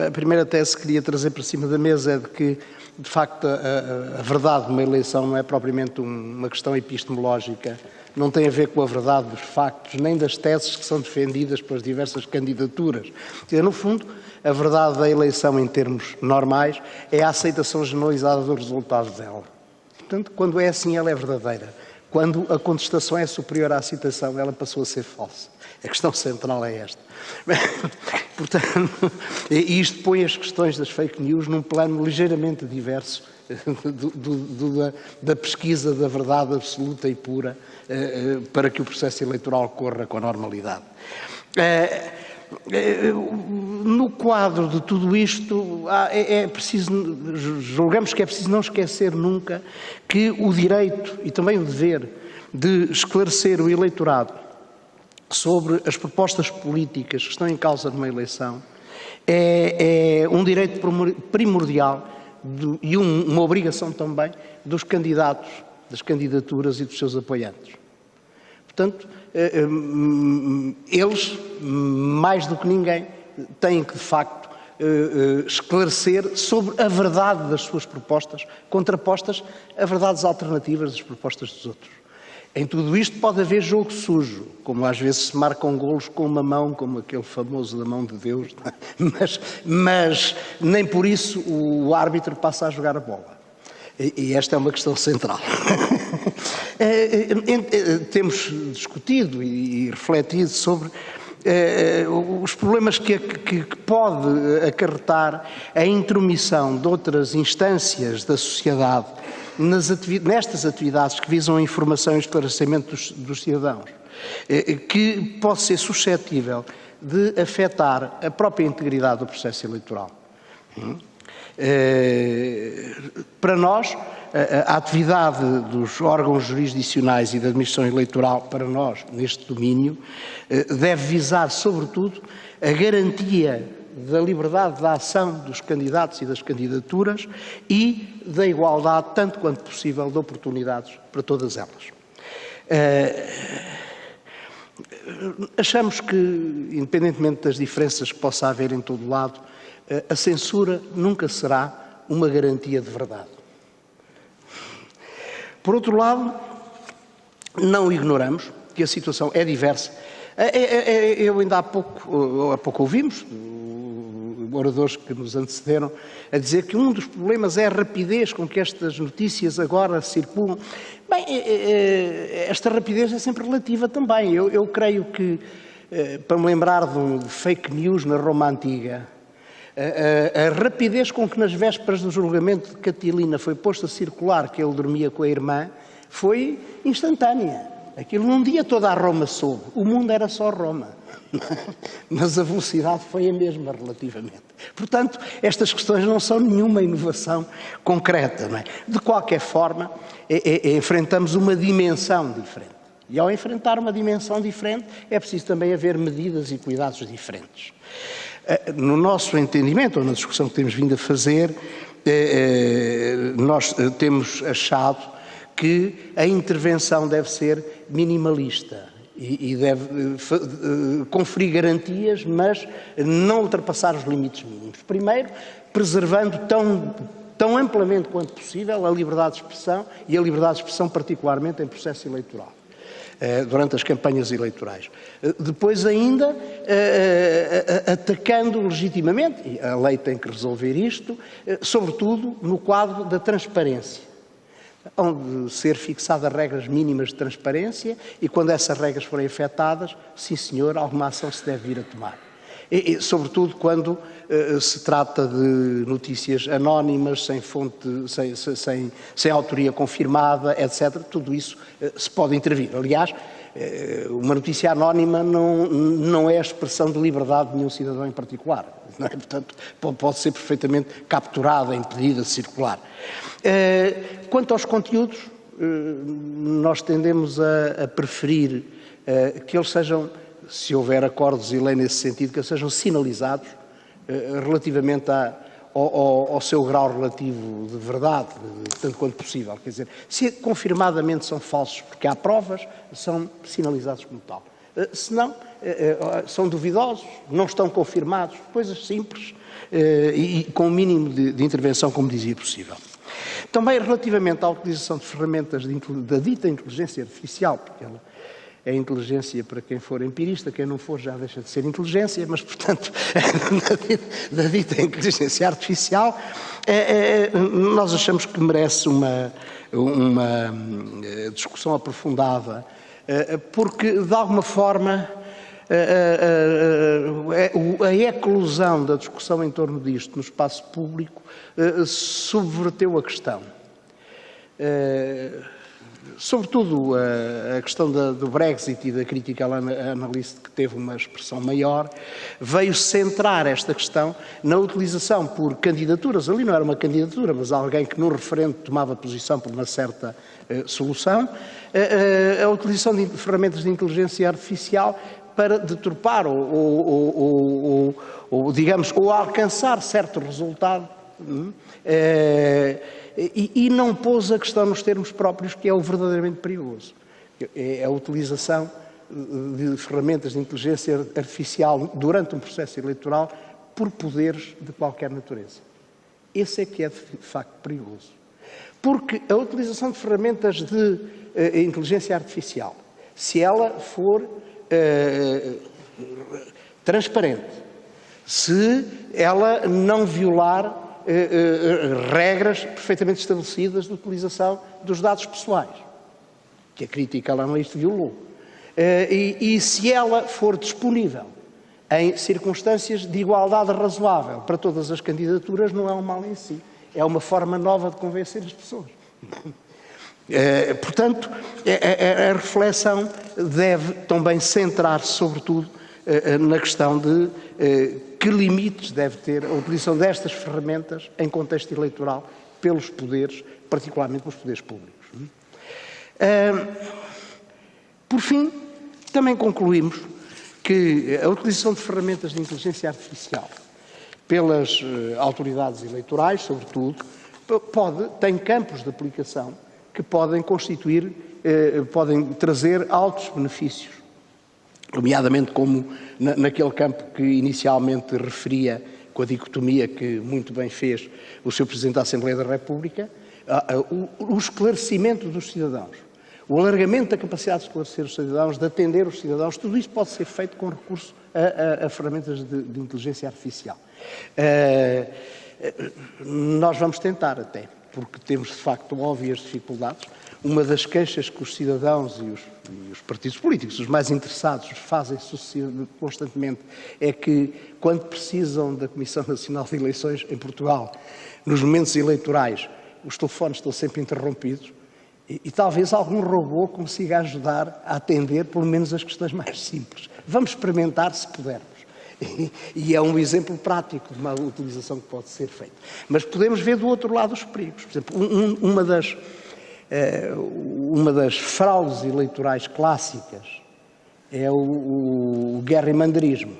a primeira tese que queria trazer para cima da mesa é de que, de facto, a verdade de uma eleição não é propriamente uma questão epistemológica, não tem a ver com a verdade dos factos, nem das teses que são defendidas pelas diversas candidaturas. No fundo, a verdade da eleição em termos normais é a aceitação generalizada do resultado dela. Portanto, quando é assim, ela é verdadeira. Quando a contestação é superior à citação, ela passou a ser falsa. A questão central é esta. Portanto, isto põe as questões das fake news num plano ligeiramente diverso da pesquisa da verdade absoluta e pura para que o processo eleitoral corra com a normalidade. No quadro de tudo isto, julgamos que é preciso não esquecer nunca que o direito e também o dever de esclarecer o eleitorado sobre as propostas políticas que estão em causa numa eleição é um direito primordial e uma obrigação também dos candidatos, das candidaturas e dos seus apoiantes. Portanto, eles, mais do que ninguém, têm que, de facto, esclarecer sobre a verdade das suas propostas, contrapostas a verdades alternativas das propostas dos outros. Em tudo isto pode haver jogo sujo, como às vezes se marcam golos com uma mão, como aquele famoso da mão de Deus, mas nem por isso o árbitro passa a jogar a bola. E esta é uma questão central. Temos discutido e refletido sobre os problemas que pode acarretar a intromissão de outras instâncias da sociedade nestas atividades que visam a informação e esclarecimento dos cidadãos, que pode ser suscetível de afetar a própria integridade do processo eleitoral. Para nós, a atividade dos órgãos jurisdicionais e da administração eleitoral, para nós, neste domínio, deve visar, sobretudo, a garantia da liberdade de ação dos candidatos e das candidaturas e da igualdade, tanto quanto possível, de oportunidades para todas elas. Achamos que, independentemente das diferenças que possa haver em todo lado, a censura nunca será uma garantia de verdade. Por outro lado, não ignoramos que a situação é diversa. Eu ainda há pouco ouvimos oradores que nos antecederam a dizer que um dos problemas é a rapidez com que estas notícias agora circulam. Bem, esta rapidez é sempre relativa também. Eu creio que, para me lembrar de fake news na Roma Antiga, a rapidez com que nas vésperas do julgamento de Catilina foi posto a circular que ele dormia com a irmã foi instantânea. Aquilo num dia toda a Roma soube. O mundo era só Roma. Mas a velocidade foi a mesma relativamente. Portanto, estas questões não são nenhuma inovação concreta, não é? De qualquer forma, enfrentamos uma dimensão diferente. E ao enfrentar uma dimensão diferente, é preciso também haver medidas e cuidados diferentes. No nosso entendimento, ou na discussão que temos vindo a fazer, nós temos achado que a intervenção deve ser minimalista e deve conferir garantias, mas não ultrapassar os limites mínimos. Primeiro, preservando tão amplamente quanto possível a liberdade de expressão e a liberdade de expressão particularmente em processo eleitoral, durante as campanhas eleitorais. Depois ainda, atacando legitimamente, e a lei tem que resolver isto, sobretudo no quadro da transparência, onde ser fixadas regras mínimas de transparência e quando essas regras forem afetadas, sim senhor, alguma ação se deve vir a tomar. E sobretudo quando se trata de notícias anónimas, sem fonte, sem autoria confirmada, etc. Tudo isso se pode intervir. Aliás, uma notícia anónima não é a expressão de liberdade de nenhum cidadão em particular. Não é? Portanto, pode ser perfeitamente capturada, impedida de circular. Quanto aos conteúdos, nós tendemos a preferir que eles sejam, se houver acordos e lei nesse sentido, que eles sejam sinalizados relativamente ao seu grau relativo de verdade, tanto quanto possível. Quer dizer, se confirmadamente são falsos porque há provas, são sinalizados como tal. Se não, são duvidosos, não estão confirmados, coisas simples e com o mínimo de intervenção, como dizia, possível. Também relativamente à utilização de ferramentas da dita inteligência artificial, porque ela é inteligência para quem for empirista, quem não for já deixa de ser inteligência, mas, portanto, da dita inteligência artificial, nós achamos que merece uma discussão aprofundada, porque, de alguma forma, a eclosão da discussão em torno disto no espaço público subverteu a questão. Sobretudo a questão do Brexit e da critical analyst, que teve uma expressão maior, veio centrar esta questão na utilização por candidaturas, ali não era uma candidatura, mas alguém que no referendo tomava posição por uma certa solução, a utilização de ferramentas de inteligência artificial para deturpar ou digamos, ou alcançar certo resultado, e não pôs a questão nos termos próprios, que é o verdadeiramente perigoso. É a utilização de ferramentas de inteligência artificial durante um processo eleitoral por poderes de qualquer natureza. Esse é que é, de facto, perigoso. Porque a utilização de ferramentas de inteligência artificial, se ela for transparente, se ela não violar regras perfeitamente estabelecidas de utilização dos dados pessoais, que a Critical Analyst violou, e se ela for disponível em circunstâncias de igualdade razoável para todas as candidaturas, não é um mal em si, é uma forma nova de convencer as pessoas. Portanto, a reflexão deve também centrar-se, sobretudo, na questão de que limites deve ter a utilização destas ferramentas em contexto eleitoral pelos poderes, particularmente pelos poderes públicos. Por fim, também concluímos que a utilização de ferramentas de inteligência artificial pelas autoridades eleitorais, sobretudo, tem campos de aplicação que podem constituir, podem trazer altos benefícios, nomeadamente como naquele campo que inicialmente referia, com a dicotomia que muito bem fez o Sr. Presidente da Assembleia da República, o esclarecimento dos cidadãos, o alargamento da capacidade de esclarecer os cidadãos, de atender os cidadãos, tudo isso pode ser feito com recurso a ferramentas de inteligência artificial. Nós vamos tentar até, porque temos de facto óbvias dificuldades. Uma das queixas que os cidadãos e os partidos políticos, os mais interessados, fazem constantemente é que, quando precisam da Comissão Nacional de Eleições em Portugal, nos momentos eleitorais, os telefones estão sempre interrompidos e talvez algum robô consiga ajudar a atender pelo menos as questões mais simples. Vamos experimentar se pudermos. E é um exemplo prático de uma utilização que pode ser feita. Mas podemos ver do outro lado os perigos. Por exemplo, uma das fraudes eleitorais clássicas é o gerrymanderismo.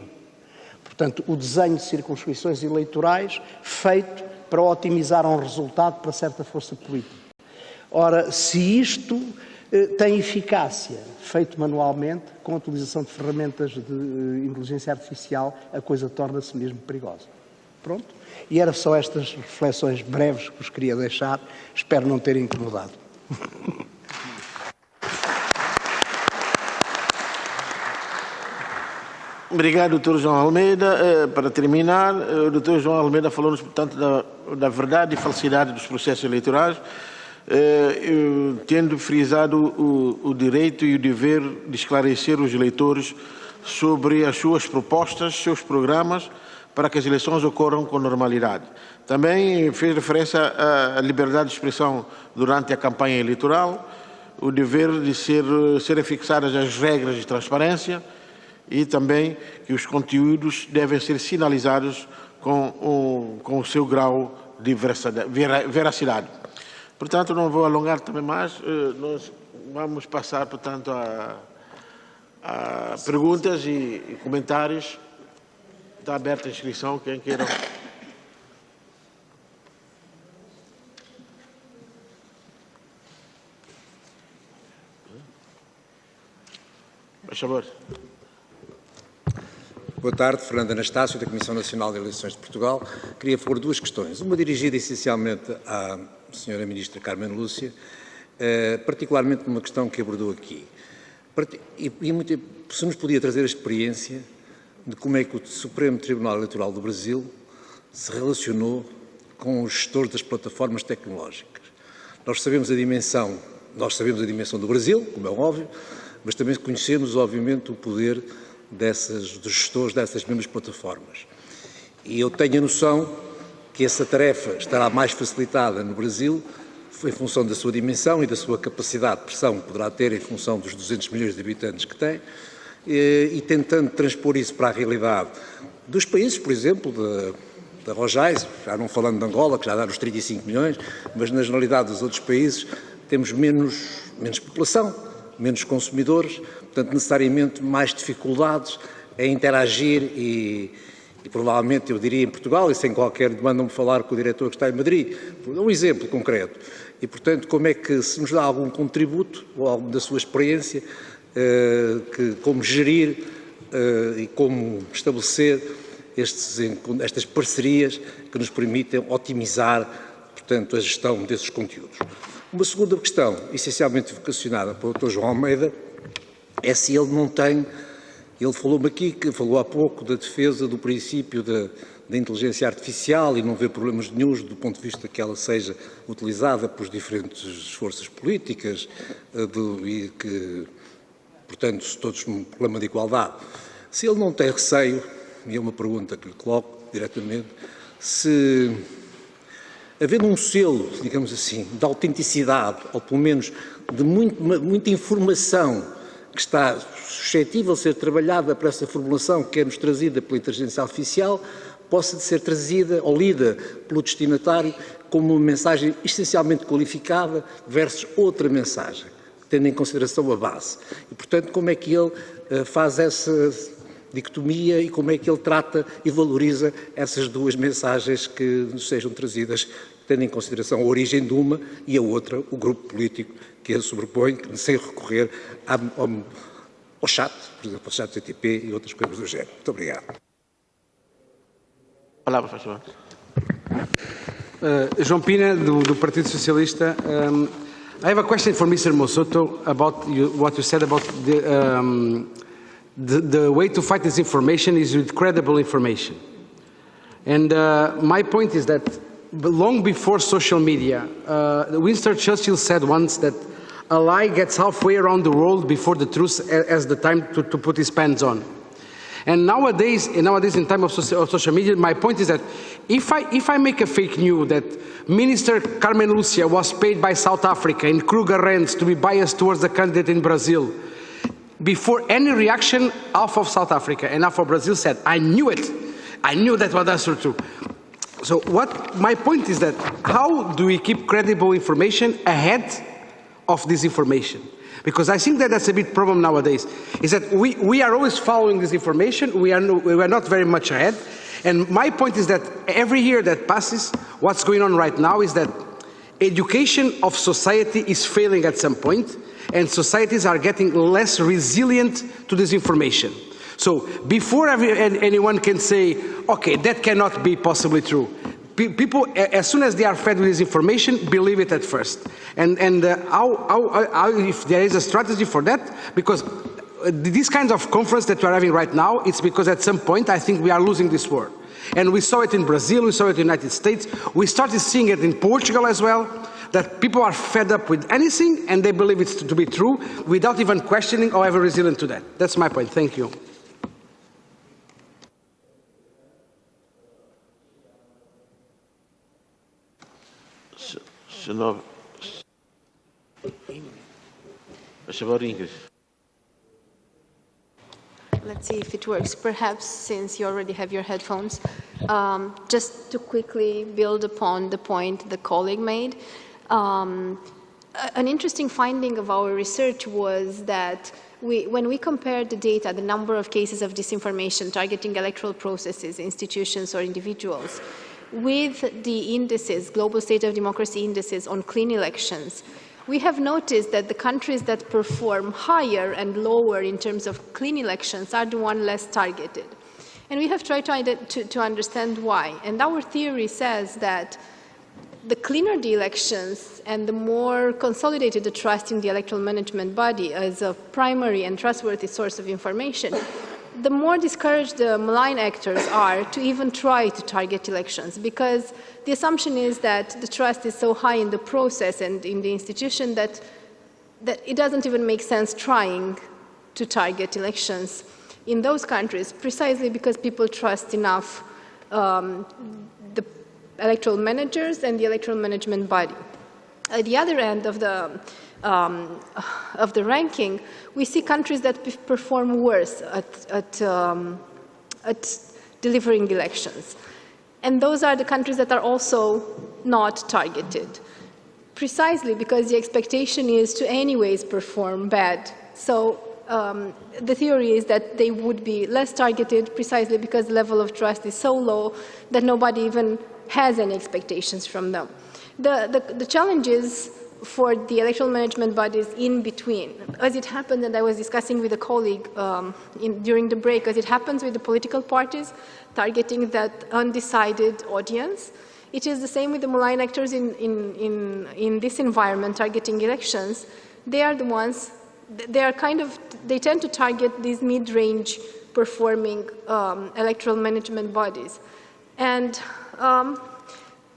Portanto, o desenho de circunscrições eleitorais feito para otimizar um resultado para certa força política. Ora, se isto tem eficácia, feito manualmente, com a utilização de ferramentas de inteligência artificial, a coisa torna-se mesmo perigosa. Pronto? E eram só estas reflexões breves que vos queria deixar. Espero não ter incomodado. Obrigado, Dr. João Almeida. Para terminar, o Dr. João Almeida falou-nos, portanto, da verdade e falsidade dos processos eleitorais, tendo frisado o direito e o dever de esclarecer os eleitores sobre as suas propostas, seus programas, para que as eleições ocorram com normalidade. Também fez referência à liberdade de expressão durante a campanha eleitoral, o dever de serem fixadas as regras de transparência e também que os conteúdos devem ser sinalizados com o seu grau de veracidade. Portanto, não vou alongar também mais. Nós vamos passar, portanto, a perguntas e comentários. Está aberta a inscrição, quem queira. Por favor. Boa tarde, Fernando Anastácio, da Comissão Nacional de Eleições de Portugal. Queria pôr duas questões. Uma dirigida essencialmente à Sra. Ministra Carmen Lúcia, particularmente numa questão que abordou aqui. Se nos podia trazer a experiência de como é que o Supremo Tribunal Eleitoral do Brasil se relacionou com os gestores das plataformas tecnológicas. Nós sabemos a dimensão do Brasil, como é óbvio, mas também conhecemos, obviamente, o poder dos gestores dessas mesmas plataformas. E eu tenho a noção que essa tarefa estará mais facilitada no Brasil em função da sua dimensão e da sua capacidade de pressão que poderá ter em função dos 200 milhões de habitantes que tem, e tentando transpor isso para a realidade dos países, por exemplo, da Rojais, já não falando de Angola, que já dá os 35 milhões, mas na generalidade dos outros países temos menos população, menos consumidores, portanto, necessariamente mais dificuldades em interagir e provavelmente, eu diria, em Portugal, e sem qualquer demanda-me falar com o diretor que está em Madrid, um exemplo concreto. E, portanto, como é que se nos dá algum contributo, ou alguma da sua experiência, como gerir e como estabelecer estas parcerias que nos permitem otimizar, portanto, a gestão desses conteúdos. Uma segunda questão, essencialmente vocacionada para o Dr. João Almeida, é se ele não tem, ele falou-me aqui, que falou há pouco da defesa do princípio da inteligência artificial e não vê problemas nenhuns do ponto de vista que ela seja utilizada por diferentes forças políticas e que, portanto, todos um problema de igualdade. Se ele não tem receio, e é uma pergunta que lhe coloco diretamente, se havendo um selo, digamos assim, de autenticidade, ou pelo menos de muita informação que está suscetível de ser trabalhada para essa formulação que é-nos trazida pela inteligência artificial, possa ser trazida ou lida pelo destinatário como uma mensagem essencialmente qualificada versus outra mensagem, tendo em consideração a base. E, portanto, como é que ele faz essa dicotomia e como é que ele trata e valoriza essas duas mensagens que nos sejam trazidas, tendo em consideração a origem de uma e a outra, o grupo político que a sobrepõe, sem recorrer ao chat, por exemplo, ao chat GTP e outras coisas do género. Muito obrigado. Palavra, por favor. João Pina, do Partido Socialista. I have a question for Mr. Mossoto about what you said about the way to fight disinformation is with credible information. And my point is that long before social media, Winston Churchill said once that a lie gets halfway around the world before the truth has the time to put his pants on. And nowadays in time of social media, my point is that if I make a fake news that Minister Carmen Lúcia was paid by South Africa in Kruger Rands to be biased towards the candidate in Brazil, before any reaction, half of South Africa and half of Brazil said, I knew it. I knew that was true. So my point is that how do we keep credible information ahead of disinformation? Because I think that that's a big problem nowadays, is that we are always following this information, we are not very much ahead, and my point is that every year that passes, what's going on right now is that education of society is failing at some point, and societies are getting less resilient to this information. So before anyone can say, okay, that cannot be possibly true, people, as soon as they are fed with this information, believe it at first. And how if there is a strategy for that, because these kinds of conference that we are having right now, it's because at some point I think we are losing this war. And we saw it in Brazil, we saw it in the United States, we started seeing it in Portugal as well, that people are fed up with anything and they believe it to be true without even questioning or ever resilient to that. That's my point. Thank you. Let's see if it works. Perhaps, since you already have your headphones, just to quickly build upon the point the colleague made, An interesting finding of our research was that when we compared the data, the number of cases of disinformation targeting electoral processes, institutions, or individuals, with the indices, global state of democracy indices on clean elections, we have noticed that the countries that perform higher and lower in terms of clean elections are the ones less targeted. And we have tried to understand why. And our theory says that the cleaner the elections and the more consolidated the trust in the electoral management body as a primary and trustworthy source of information, the more discouraged the malign actors are to even try to target elections, because the assumption is that the trust is so high in the process and in the institution that it doesn't even make sense trying to target elections in those countries, precisely because people trust enough the electoral managers and the electoral management body. At the other end of the ranking, we see countries that perform worse at delivering elections. And those are the countries that are also not targeted, precisely because the expectation is to anyways perform bad. So the theory is that they would be less targeted precisely because the level of trust is so low that nobody even has any expectations from them. The challenge is for the electoral management bodies in between. As it happened, and I was discussing with a colleague during the break, as it happens with the political parties targeting that undecided audience, it is the same with the malign actors in this environment targeting elections. They are the ones, they tend to target these mid-range performing electoral management bodies. And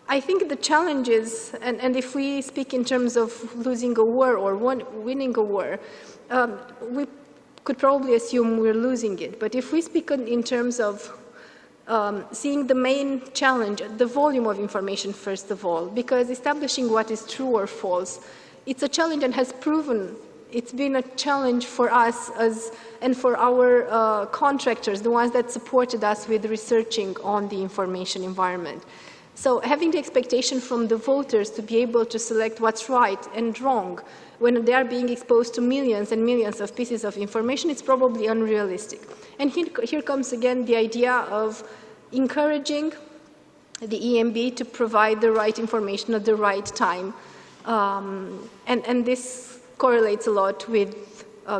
I think the challenge is, and if we speak in terms of losing a war or winning a war, we could probably assume we're losing it. But if we speak in terms of seeing the main challenge, the volume of information, first of all, because establishing what is true or false, it's a challenge and has proven, it's been a challenge for us and for our contractors, the ones that supported us with researching on the information environment. So having the expectation from the voters to be able to select what's right and wrong when they are being exposed to millions and millions of pieces of information, it's probably unrealistic. And here comes again the idea of encouraging the EMB to provide the right information at the right time. And this correlates a lot with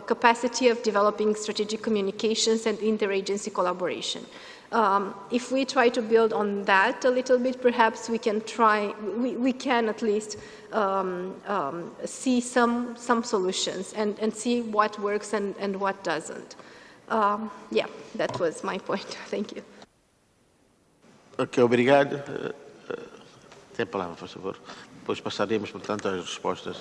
capacity of developing strategic communications and interagency collaboration. If we try to build on that a little bit, perhaps we can we can at least see some solutions and see what works and what doesn't. Yeah, that was my point. Thank you. Ok, obrigado. Tem a palavra, por favor. Depois passaremos, portanto, às respostas.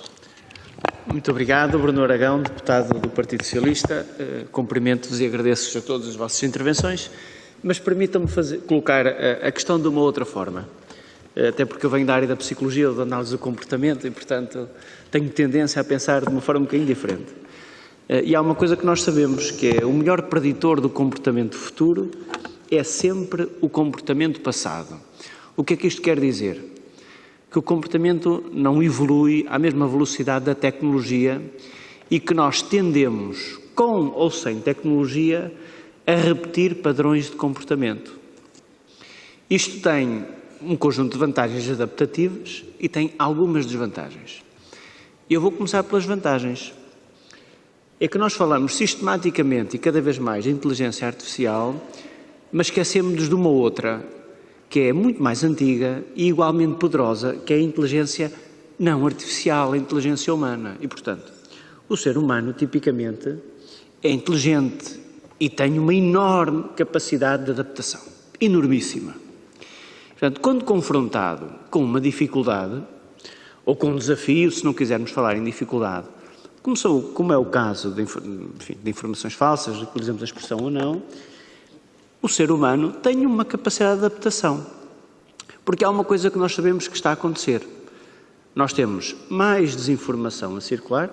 Muito obrigado, Bruno Aragão, deputado do Partido Socialista. Cumprimento-vos e agradeço a todas as vossas intervenções, mas permitam-me colocar a questão de uma outra forma, até porque eu venho da área da psicologia ou da análise do comportamento e, portanto, tenho tendência a pensar de uma forma um bocadinho diferente. E há uma coisa que nós sabemos, que é o melhor preditor do comportamento futuro é sempre o comportamento passado. O que é que isto quer dizer? Que o comportamento não evolui à mesma velocidade da tecnologia e que nós tendemos, com ou sem tecnologia, a repetir padrões de comportamento. Isto tem um conjunto de vantagens adaptativas e tem algumas desvantagens. Eu vou começar pelas vantagens. É que nós falamos sistematicamente e cada vez mais de inteligência artificial, mas esquecemos de uma outra, que é muito mais antiga e igualmente poderosa, que é a inteligência não artificial, a inteligência humana. E, portanto, o ser humano, tipicamente, é inteligente e tem uma enorme capacidade de adaptação, enormíssima. Portanto, quando confrontado com uma dificuldade, ou com um desafio, se não quisermos falar em dificuldade, como é o caso de informações falsas, utilizamos a expressão ou não, o ser humano tem uma capacidade de adaptação. Porque há uma coisa que nós sabemos que está a acontecer. Nós temos mais desinformação a circular,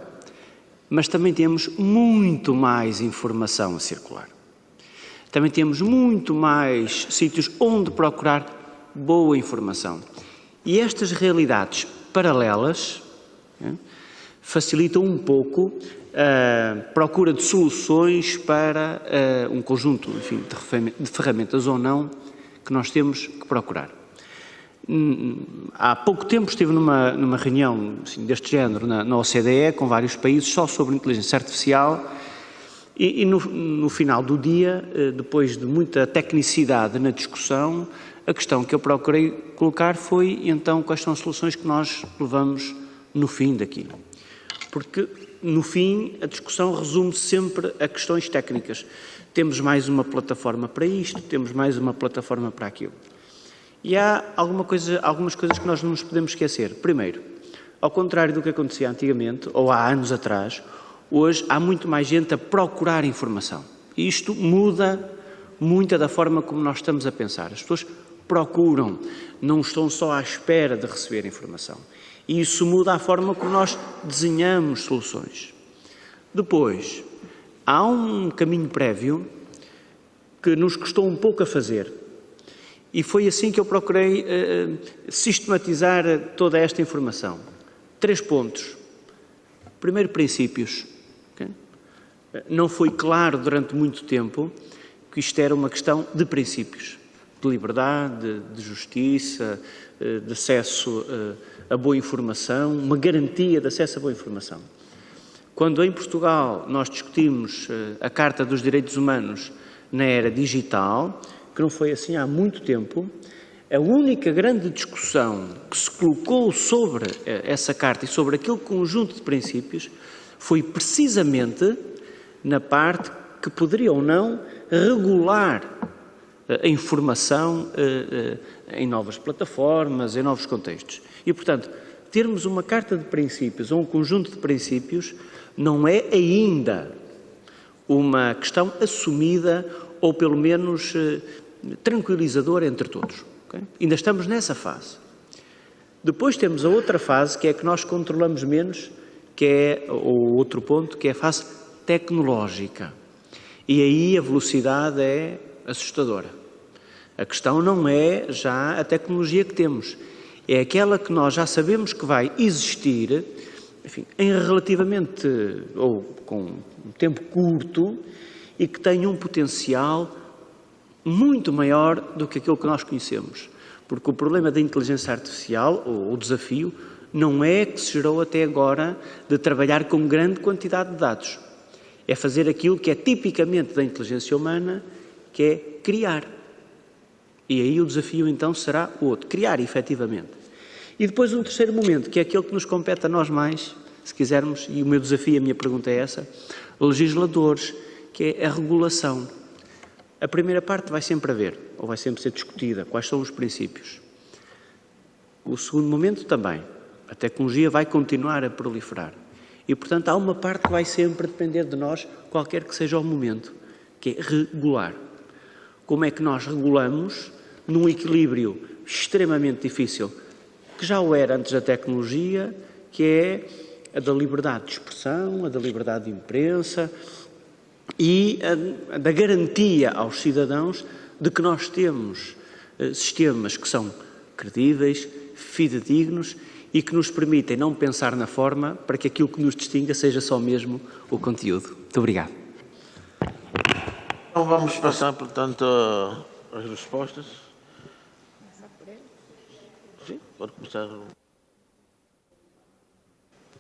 mas também temos muito mais informação a circular. Também temos muito mais sítios onde procurar boa informação. E estas realidades paralelas facilitam um pouco a procura de soluções para um conjunto, enfim, de ferramentas ou não que nós temos que procurar. Há pouco tempo estive numa reunião assim, deste género na OCDE, com vários países, só sobre inteligência artificial, e no final do dia, depois de muita tecnicidade na discussão, a questão que eu procurei colocar foi, então, quais são as soluções que nós levamos no fim daquilo. Porque, no fim, a discussão resume sempre a questões técnicas. Temos mais uma plataforma para isto, temos mais uma plataforma para aquilo. E há algumas coisas que nós não nos podemos esquecer. Primeiro, ao contrário do que acontecia antigamente, ou há anos atrás, hoje há muito mais gente a procurar informação. E isto muda muito da forma como nós estamos a pensar. As pessoas procuram, não estão só à espera de receber informação. E isso muda a forma como nós desenhamos soluções. Depois, há um caminho prévio que nos custou um pouco a fazer. E foi assim que eu procurei sistematizar toda esta informação. 3 pontos. Primeiro, princípios. Okay? Não foi claro durante muito tempo que isto era uma questão de princípios. De liberdade, de justiça, de acesso a boa informação, uma garantia de acesso a boa informação. Quando em Portugal nós discutimos a Carta dos Direitos Humanos na era digital, que não foi assim há muito tempo, a única grande discussão que se colocou sobre essa Carta e sobre aquele conjunto de princípios foi precisamente na parte que poderia ou não regular a informação em novas plataformas, em novos contextos. E, portanto, termos uma carta de princípios ou um conjunto de princípios não é ainda uma questão assumida ou, pelo menos, tranquilizadora entre todos. Okay? Ainda estamos nessa fase. Depois temos a outra fase, que é que nós controlamos menos, que é o outro ponto, que é a fase tecnológica. E aí a velocidade é assustadora. A questão não é já a tecnologia que temos, é aquela que nós já sabemos que vai existir, enfim, em relativamente, ou com um tempo curto, e que tem um potencial muito maior do que aquilo que nós conhecemos. Porque o problema da inteligência artificial, ou o desafio, não é que se gerou até agora de trabalhar com grande quantidade de dados. É fazer aquilo que é tipicamente da inteligência humana, que é criar. E aí o desafio então será o outro, criar efetivamente. E depois um terceiro momento, que é aquele que nos compete a nós mais, se quisermos, e o meu desafio, a minha pergunta é essa, legisladores, que é a regulação. A primeira parte vai sempre haver, ou vai sempre ser discutida, quais são os princípios. O segundo momento também, a tecnologia vai continuar a proliferar. E, portanto, há uma parte que vai sempre depender de nós, qualquer que seja o momento, que é regular. Como é que nós regulamos num equilíbrio extremamente difícil, que já o era antes da tecnologia, que é a da liberdade de expressão, a da liberdade de imprensa e a da garantia aos cidadãos de que nós temos sistemas que são credíveis, fidedignos e que nos permitem não pensar na forma para que aquilo que nos distinga seja só mesmo o conteúdo. Muito obrigado. Então vamos passar, portanto, às respostas. Sim, pode começar.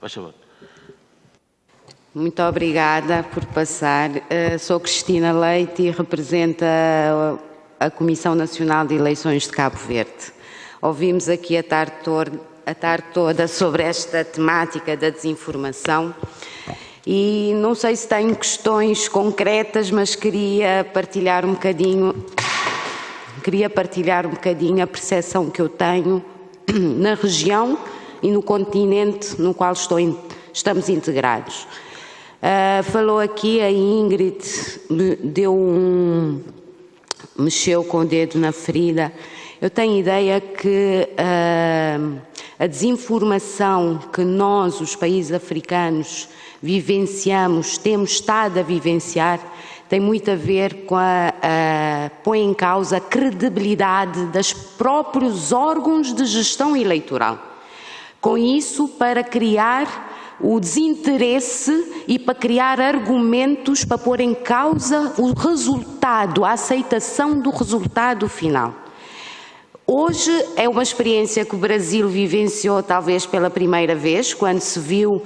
Faz favor. Muito obrigada por passar. Sou Cristina Leite e represento a Comissão Nacional de Eleições de Cabo Verde. Ouvimos aqui a tarde toda sobre esta temática da desinformação e não sei se tenho questões concretas, mas queria partilhar um bocadinho a percepção que eu tenho na região e no continente no qual estamos integrados. Falou aqui a Ingrid, mexeu com o dedo na ferida. Eu tenho ideia que a desinformação que nós, os países africanos, vivenciamos, temos estado a vivenciar, tem muito a ver com põe em causa a credibilidade dos próprios órgãos de gestão eleitoral. Com isso, para criar o desinteresse e para criar argumentos para pôr em causa o resultado, a aceitação do resultado final. Hoje é uma experiência que o Brasil vivenciou talvez pela primeira vez, quando se viu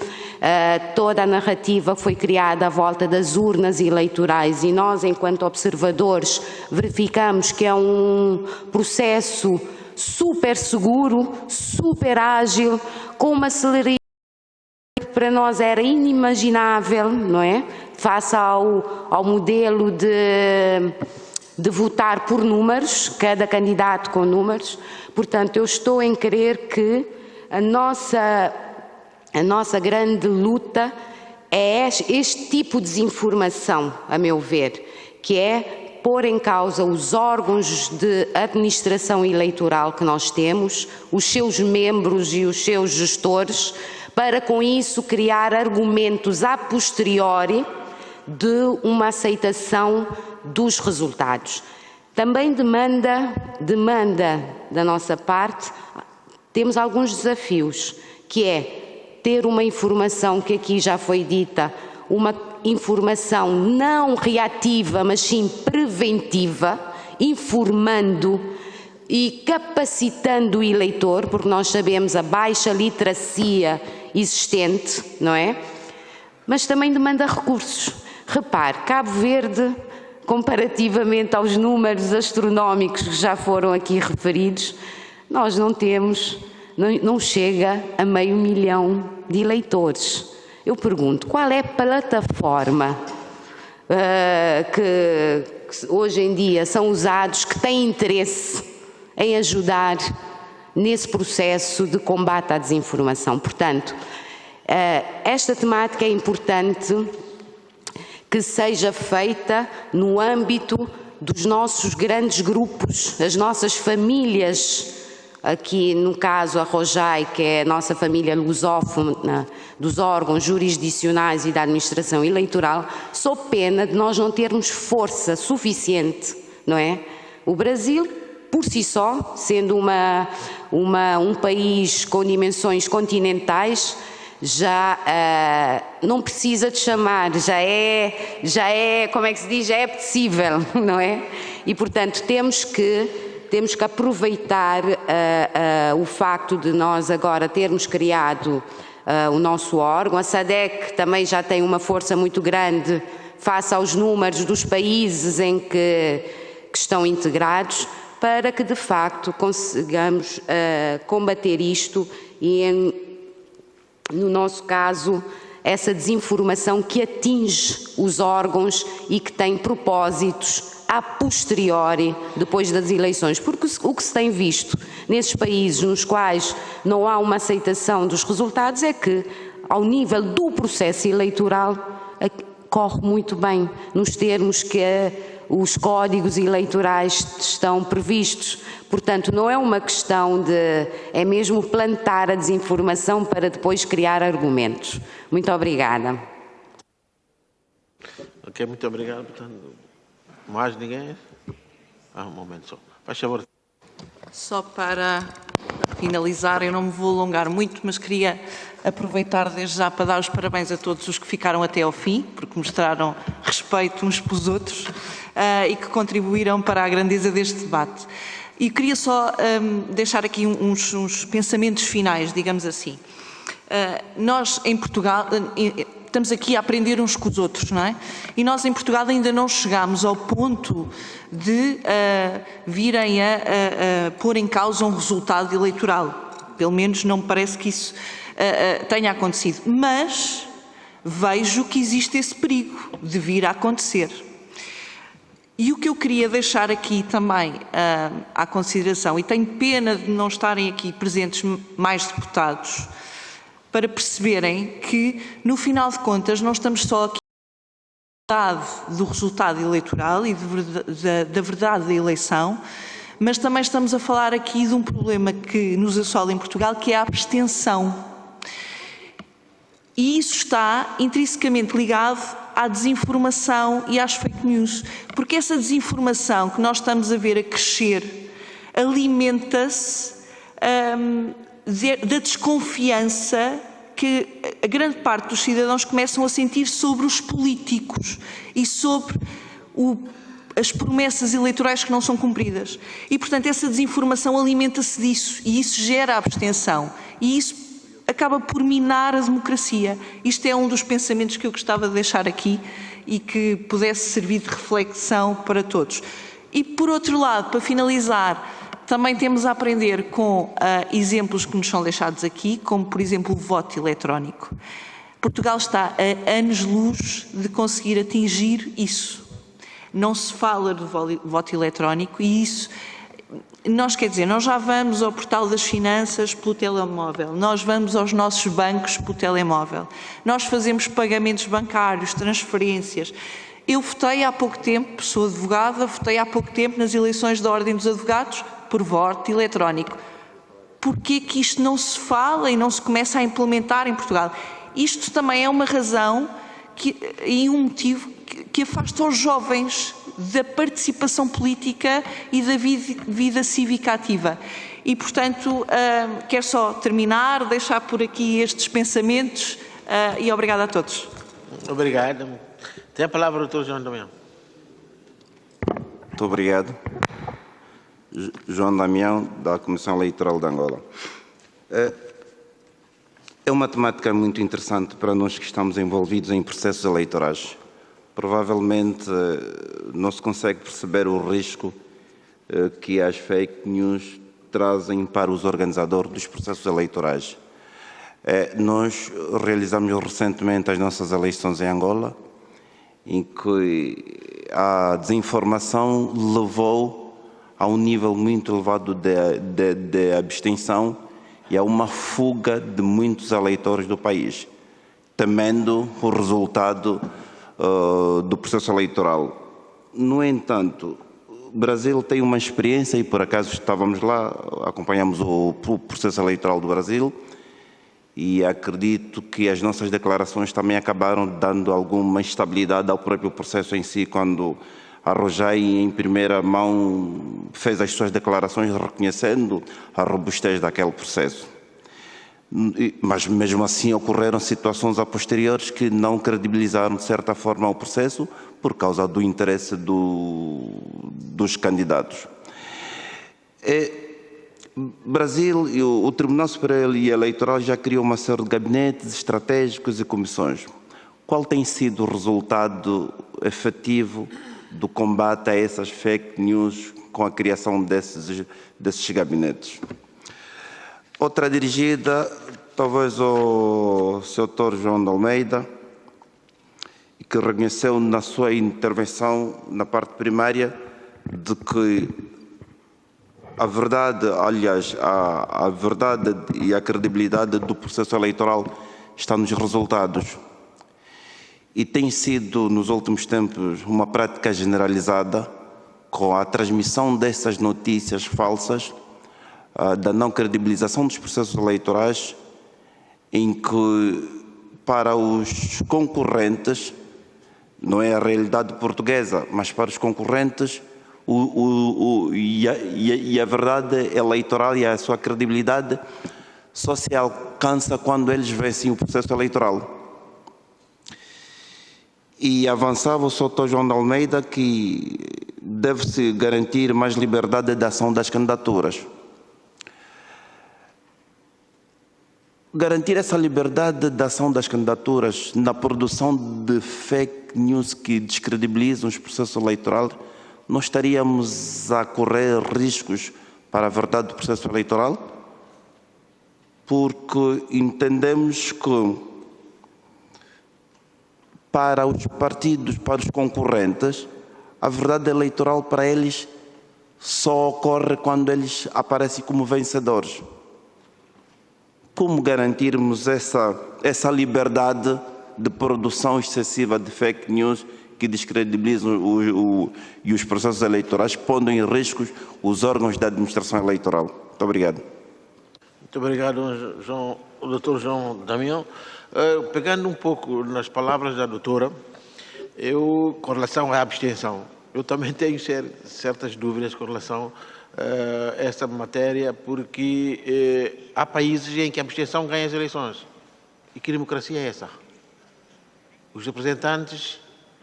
toda a narrativa foi criada à volta das urnas eleitorais e nós, enquanto observadores, verificamos que é um processo super seguro, super ágil, com uma celeridade que para nós era inimaginável, não é? Face ao modelo de votar por números, cada candidato com números. Portanto, eu estou em crer que a nossa grande luta é este tipo de desinformação, a meu ver, que é pôr em causa os órgãos de administração eleitoral que nós temos, os seus membros e os seus gestores, para com isso criar argumentos a posteriori de uma aceitação dos resultados. Também demanda da nossa parte, temos alguns desafios, que é ter uma informação que aqui já foi dita, uma informação não reativa, mas sim preventiva, informando e capacitando o eleitor, porque nós sabemos a baixa literacia existente, não é? Mas também demanda recursos. Repare, Cabo Verde, comparativamente aos números astronómicos que já foram aqui referidos, nós não chega a 500 mil de eleitores. Eu pergunto, qual é a plataforma que hoje em dia são usados, que têm interesse em ajudar nesse processo de combate à desinformação? Portanto, esta temática é importante que seja feita no âmbito dos nossos grandes grupos, as nossas famílias, aqui no caso a ROJAI, que é a nossa família lusófona dos órgãos jurisdicionais e da administração eleitoral, sob pena de nós não termos força suficiente, não é? O Brasil, por si só, sendo um país com dimensões continentais, já não precisa de chamar, já é, como é que se diz, já é apetecível, não é? E, portanto, temos que aproveitar o facto de nós agora termos criado o nosso órgão. A SADC também já tem uma força muito grande face aos números dos países em que estão integrados, para que, de facto, consigamos combater isto e, no nosso caso, essa desinformação que atinge os órgãos e que tem propósitos a posteriori, depois das eleições. Porque o que se tem visto nesses países nos quais não há uma aceitação dos resultados é que, ao nível do processo eleitoral, corre muito bem, nos termos que os códigos eleitorais estão previstos. Portanto, não é uma questão é mesmo plantar a desinformação para depois criar argumentos. Muito obrigada. Ok, muito obrigado. Portanto, mais ninguém? Um momento só. Faz favor. Só para finalizar, eu não me vou alongar muito, mas queria aproveitar desde já para dar os parabéns a todos os que ficaram até ao fim, porque mostraram respeito uns pelos outros e que contribuíram para a grandeza deste debate. E queria só deixar aqui uns pensamentos finais, digamos assim. Nós, em Portugal, estamos aqui a aprender uns com os outros, não é? E nós, em Portugal, ainda não chegámos ao ponto de virem a pôr em causa um resultado eleitoral. Pelo menos não me parece que isso tenha acontecido. Mas vejo que existe esse perigo de vir a acontecer. E o que eu queria deixar aqui também à consideração, e tenho pena de não estarem aqui presentes mais deputados, para perceberem que, no final de contas, não estamos só aqui a falar do resultado eleitoral e da verdade da eleição, mas também estamos a falar aqui de um problema que nos assola em Portugal, que é a abstenção. E isso está intrinsecamente ligado à desinformação e às fake news, porque essa desinformação que nós estamos a ver a crescer alimenta-se da desconfiança que a grande parte dos cidadãos começam a sentir sobre os políticos e sobre as promessas eleitorais que não são cumpridas. E, portanto, essa desinformação alimenta-se disso e isso gera abstenção. E isso acaba por minar a democracia. Isto é um dos pensamentos que eu gostava de deixar aqui e que pudesse servir de reflexão para todos. E, por outro lado, para finalizar, também temos a aprender com exemplos que nos são deixados aqui, como, por exemplo, o voto eletrónico. Portugal está a anos-luz de conseguir atingir isso. Não se fala do voto eletrónico e isso... Nós já vamos ao portal das finanças pelo telemóvel, nós vamos aos nossos bancos pelo telemóvel, nós fazemos pagamentos bancários, transferências. Eu votei há pouco tempo, sou advogada, votei há pouco tempo nas eleições da Ordem dos Advogados por voto eletrónico. Porquê que isto não se fala e não se começa a implementar em Portugal? Isto também é uma razão e um motivo que afasta os jovens da participação política e da vida cívica ativa. E, portanto, quero só terminar, deixar por aqui estes pensamentos e obrigada a todos. Obrigado. Tem a palavra o Dr. João Damião. Muito obrigado. João Damião, da Comissão Eleitoral de Angola. É uma temática muito interessante para nós que estamos envolvidos em processos eleitorais. Provavelmente não se consegue perceber o risco que as fake news trazem para os organizadores dos processos eleitorais. Nós realizamos recentemente as nossas eleições em Angola, em que a desinformação levou a um nível muito elevado de abstenção e a uma fuga de muitos eleitores do país, temendo o resultado do processo eleitoral. No entanto, o Brasil tem uma experiência, e por acaso estávamos lá, acompanhamos o processo eleitoral do Brasil, e acredito que as nossas declarações também acabaram dando alguma estabilidade ao próprio processo em si, quando a Rojai, em primeira mão, fez as suas declarações reconhecendo a robustez daquele processo. Mas, mesmo assim, ocorreram situações a posteriores que não credibilizaram, de certa forma, o processo por causa do interesse dos candidatos. Brasil, o Tribunal Superior Eleitoral já criou uma série de gabinetes estratégicos e comissões. Qual tem sido o resultado efetivo do combate a essas fake news com a criação desses gabinetes? Outra dirigida, talvez ao Sr. Dr. João de Almeida, que reconheceu na sua intervenção, na parte primária, de que a verdade, aliás, a verdade e a credibilidade do processo eleitoral está nos resultados. E tem sido, nos últimos tempos, uma prática generalizada com a transmissão dessas notícias falsas, da não credibilização dos processos eleitorais, em que, para os concorrentes, não é a realidade portuguesa, mas para os concorrentes, a verdade eleitoral e a sua credibilidade só se alcança quando eles vencem o processo eleitoral. E avançava o Dr. João de Almeida que deve-se garantir mais liberdade de ação das candidaturas. Garantir essa liberdade de ação das candidaturas na produção de fake news que descredibilizam os processos eleitorais, nós estaríamos a correr riscos para a verdade do processo eleitoral, porque entendemos que para os partidos, para os concorrentes, a verdade eleitoral para eles só ocorre quando eles aparecem como vencedores. Como garantirmos essa liberdade de produção excessiva de fake news que descredibilizam os processos eleitorais, pondo em risco os órgãos da administração eleitoral? Muito obrigado. Muito obrigado, Dr. João Damião. Pegando um pouco nas palavras da doutora, com relação à abstenção, eu também tenho certas dúvidas com relação essa matéria, porque há países em que a abstenção ganha as eleições. E que democracia é essa? Os representantes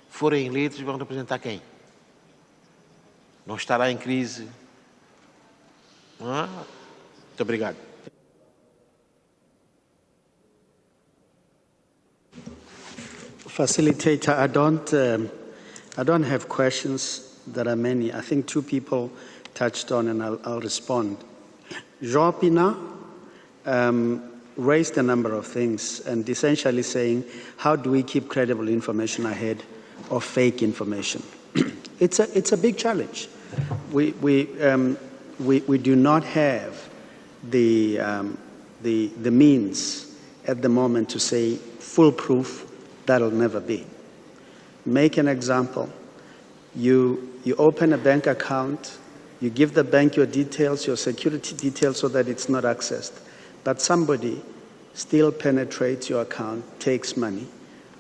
forem eleitos vão representar quem? Não estará em crise? Muito obrigado. Facilitator, I don't have questions. There are many. I think two people touched on, and I'll respond. Jean Pina raised a number of things, and essentially saying, how do we keep credible information ahead of fake information? It's a big challenge. We do not have the means at the moment to say foolproof. That'll never be. Make an example. You open a bank account, you give the bank your details, your security details, so that it's not accessed. But somebody still penetrates your account, takes money.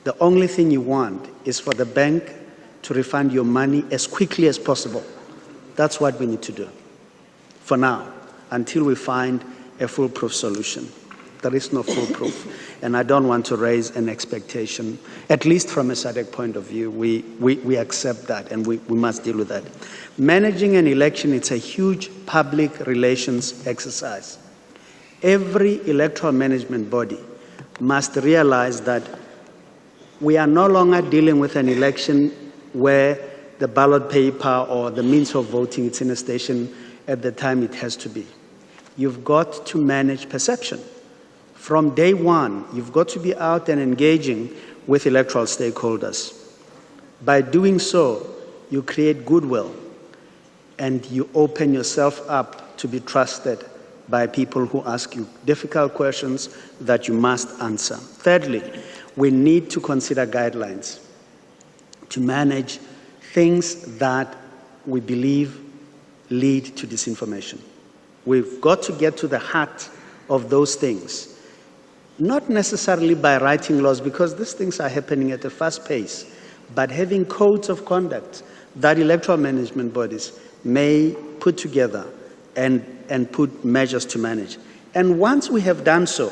The only thing you want is for the bank to refund your money as quickly as possible. That's what we need to do for now, until we find a foolproof solution. There is no foolproof, and I don't want to raise an expectation, at least from a SADC point of view. We accept that, and we must deal with that. Managing an election, it's a huge public relations exercise. Every electoral management body must realize that we are no longer dealing with an election where the ballot paper or the means of voting is in a station at the time it has to be. You've got to manage perception. From day one, you've got to be out and engaging with electoral stakeholders. By doing so, you create goodwill and you open yourself up to be trusted by people who ask you difficult questions that you must answer. Thirdly, we need to consider guidelines to manage things that we believe lead to disinformation. We've got to get to the heart of those things. Not necessarily by writing laws, because these things are happening at a fast pace, but having codes of conduct that electoral management bodies may put together and put measures to manage. And once we have done so,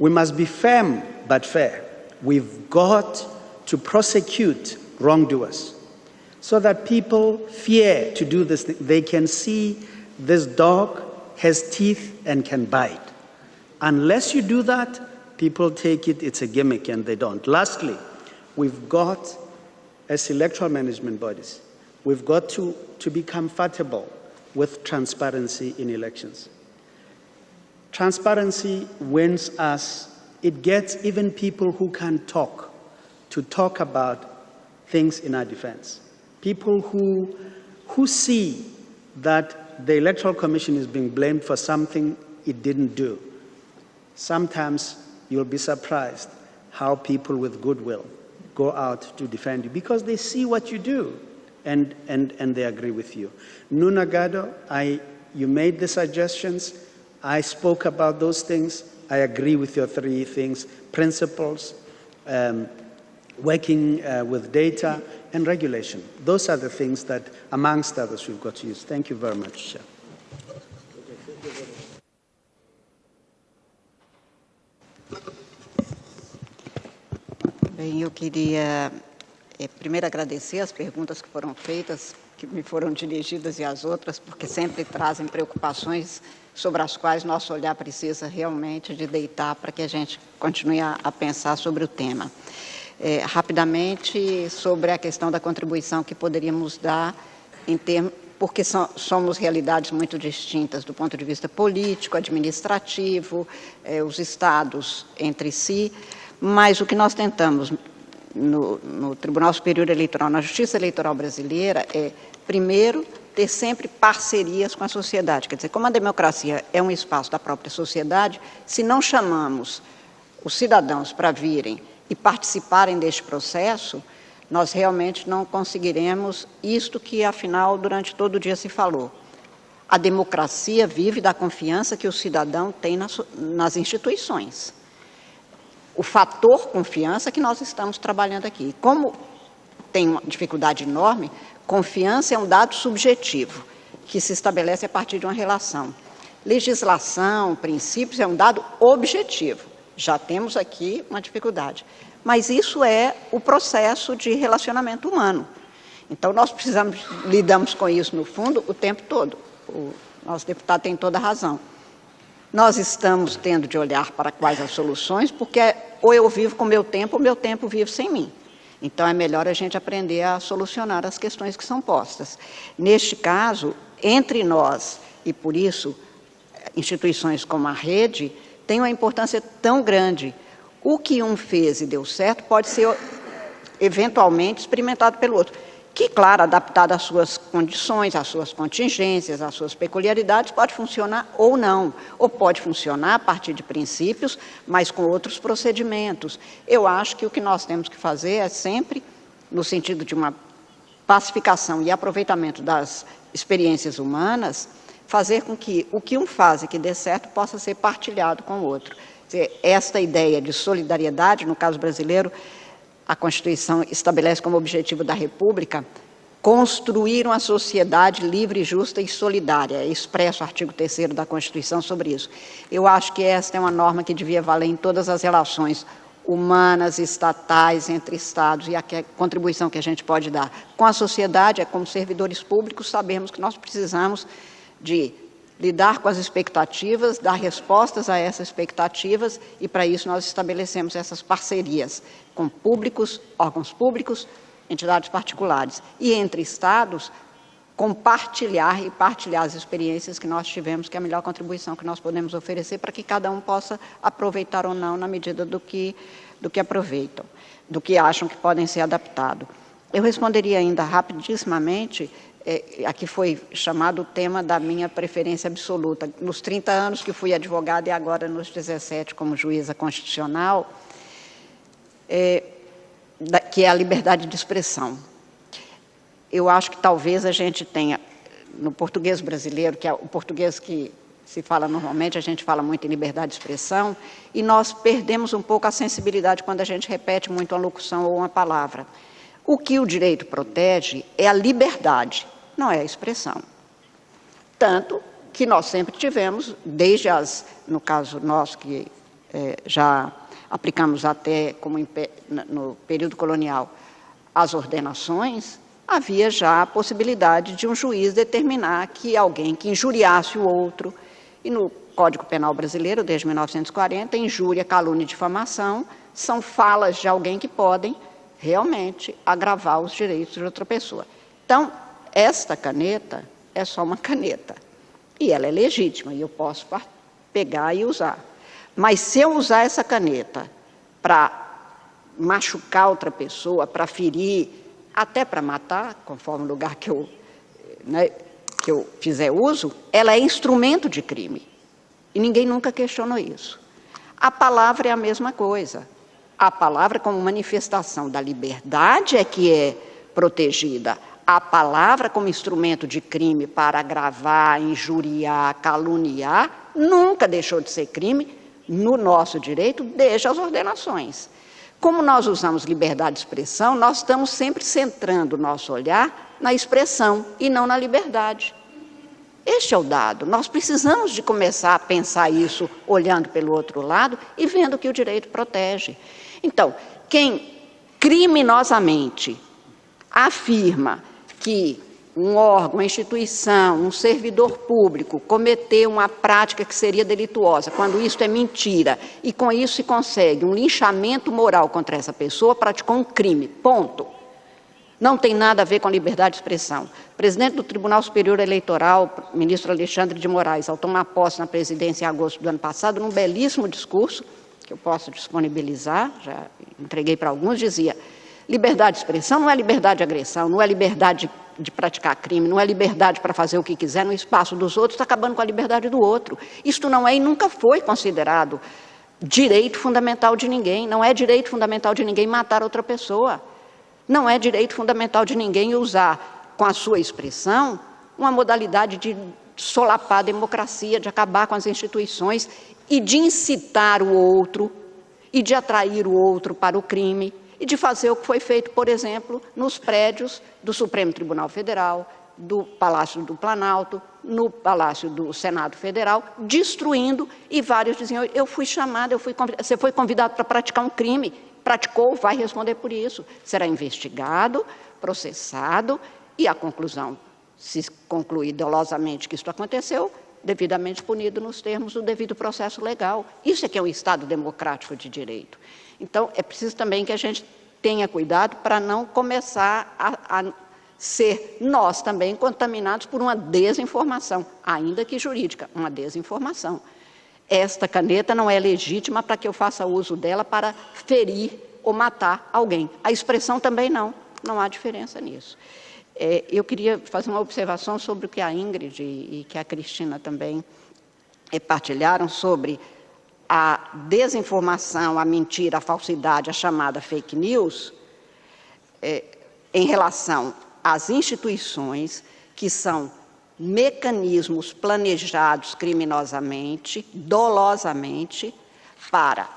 we must be firm but fair. We've got to prosecute wrongdoers so that people fear to do this thing. They can see this dog has teeth and can bite. Unless you do that, people take it's a gimmick, and they don't. Lastly, we've got, as electoral management bodies, we've got to be comfortable with transparency in elections. Transparency wins us. It gets even people who can talk to talk about things in our defense. People who see that the Electoral Commission is being blamed for something it didn't do. Sometimes you'll be surprised how people with goodwill go out to defend you because they see what you do and they agree with you. Nuna Gado, you made the suggestions. I spoke about those things. I agree with your three things: principles, working with data, and regulation. Those are the things that, amongst others, we've got to use. Thank you very much, Chair. Bem, eu queria primeiro agradecer as perguntas que foram feitas, que me foram dirigidas, e as outras, porque sempre trazem preocupações sobre as quais nosso olhar precisa realmente de deitar para que a gente continue a pensar sobre o tema. Rapidamente, sobre a questão da contribuição que poderíamos dar, porque somos realidades muito distintas do ponto de vista político, administrativo, os estados entre si, mas o que nós tentamos no Tribunal Superior Eleitoral, na Justiça Eleitoral Brasileira, é, primeiro, ter sempre parcerias com a sociedade. Quer dizer, como a democracia é um espaço da própria sociedade, se não chamamos os cidadãos para virem e participarem deste processo, nós realmente não conseguiremos isto que, afinal, durante todo o dia se falou. A democracia vive da confiança que o cidadão tem nas instituições. O fator confiança que nós estamos trabalhando aqui. Como tem uma dificuldade enorme, confiança é um dado subjetivo, que se estabelece a partir de uma relação. Legislação, princípios, é um dado objetivo. Já temos aqui uma dificuldade. Mas isso é o processo de relacionamento humano. Então, nós lidamos com isso, no fundo, o tempo todo. O nosso deputado tem toda a razão. Nós estamos tendo de olhar para quais as soluções, porque ou eu vivo com o meu tempo, ou o meu tempo vive sem mim. Então, é melhor a gente aprender a solucionar as questões que são postas. Neste caso, entre nós, e por isso, instituições como a rede, têm uma importância tão grande. O que um fez e deu certo pode ser, eventualmente, experimentado pelo outro. Que, claro, adaptado às suas condições, às suas contingências, às suas peculiaridades, pode funcionar ou não. Ou pode funcionar a partir de princípios, mas com outros procedimentos. Eu acho que o que nós temos que fazer é sempre, no sentido de uma pacificação e aproveitamento das experiências humanas, fazer com que o que um faz e que dê certo possa ser partilhado com o outro. Quer dizer, esta ideia de solidariedade, no caso brasileiro, a Constituição estabelece como objetivo da República construir uma sociedade livre, justa e solidária. É expresso o artigo 3º da Constituição sobre isso. Eu acho que esta é uma norma que devia valer em todas as relações humanas, estatais, entre Estados, e a contribuição que a gente pode dar com a sociedade, como servidores públicos, sabemos que nós precisamos de lidar com as expectativas, dar respostas a essas expectativas, e para isso nós estabelecemos essas parcerias com públicos, órgãos públicos, entidades particulares, e entre Estados, compartilhar e partilhar as experiências que nós tivemos, que é a melhor contribuição que nós podemos oferecer para que cada um possa aproveitar ou não na medida do que aproveitam, do que acham que podem ser adaptados. Eu responderia ainda rapidissimamente. Aqui foi chamado o tema da minha preferência absoluta. Nos 30 anos que fui advogada e agora nos 17 como juíza constitucional, que é a liberdade de expressão. Eu acho que talvez a gente tenha, no português brasileiro, que é o português que se fala normalmente, a gente fala muito em liberdade de expressão, e nós perdemos um pouco a sensibilidade quando a gente repete muito uma locução ou uma palavra. O que o direito protege é a liberdade, não é a expressão. Tanto que nós sempre tivemos, desde no caso nosso, que já aplicamos até como no período colonial, as ordenações, havia já a possibilidade de um juiz determinar que alguém que injuriasse o outro, e no Código Penal brasileiro, desde 1940, injúria, calúnia e difamação são falas de alguém que podem realmente agravar os direitos de outra pessoa. Então, esta caneta é só uma caneta, e ela é legítima, e eu posso pegar e usar. Mas se eu usar essa caneta para machucar outra pessoa, para ferir, até para matar, conforme o lugar que eu fizer uso, ela é instrumento de crime. E ninguém nunca questionou isso. A palavra é a mesma coisa. A palavra, como manifestação da liberdade, é que é protegida. A palavra, como instrumento de crime para agravar, injuriar, caluniar, nunca deixou de ser crime no nosso direito, desde as ordenações. Como nós usamos liberdade de expressão, nós estamos sempre centrando o nosso olhar na expressão e não na liberdade. Este é o dado. Nós precisamos de começar a pensar isso olhando pelo outro lado e vendo que o direito protege. Então, quem criminosamente afirma que um órgão, uma instituição, um servidor público cometeu uma prática que seria delituosa, quando isso é mentira, e com isso se consegue um linchamento moral contra essa pessoa, praticou um crime, ponto. Não tem nada a ver com a liberdade de expressão. O presidente do Tribunal Superior Eleitoral, ministro Alexandre de Moraes, ao tomar posse na presidência em agosto do ano passado, num belíssimo discurso, que eu posso disponibilizar, já entreguei para alguns, dizia: liberdade de expressão não é liberdade de agressão, não é liberdade de praticar crime, não é liberdade para fazer o que quiser no espaço dos outros, está acabando com a liberdade do outro. Isto não é e nunca foi considerado direito fundamental de ninguém. Não é direito fundamental de ninguém matar outra pessoa. Não é direito fundamental de ninguém usar, com a sua expressão, uma modalidade de solapar a democracia, de acabar com as instituições e de incitar o outro e de atrair o outro para o crime, e de fazer o que foi feito, por exemplo, nos prédios do Supremo Tribunal Federal, do Palácio do Planalto, no Palácio do Senado Federal, destruindo, e vários diziam, eu fui chamado, você foi convidado para praticar um crime, praticou, vai responder por isso. Será investigado, processado, e a conclusão, se concluir dolosamente que isso aconteceu, devidamente punido nos termos do devido processo legal. Isso é que é um Estado democrático de direito. Então, é preciso também que a gente tenha cuidado para não começar a ser nós também contaminados por uma desinformação, ainda que jurídica, uma desinformação. Esta caneta não é legítima para que eu faça uso dela para ferir ou matar alguém. A expressão também não há diferença nisso. Eu queria fazer uma observação sobre o que a Ingrid e que a Cristina também partilharam sobre a desinformação, a mentira, a falsidade, a chamada fake news, em relação às instituições que são mecanismos planejados criminosamente, dolosamente, para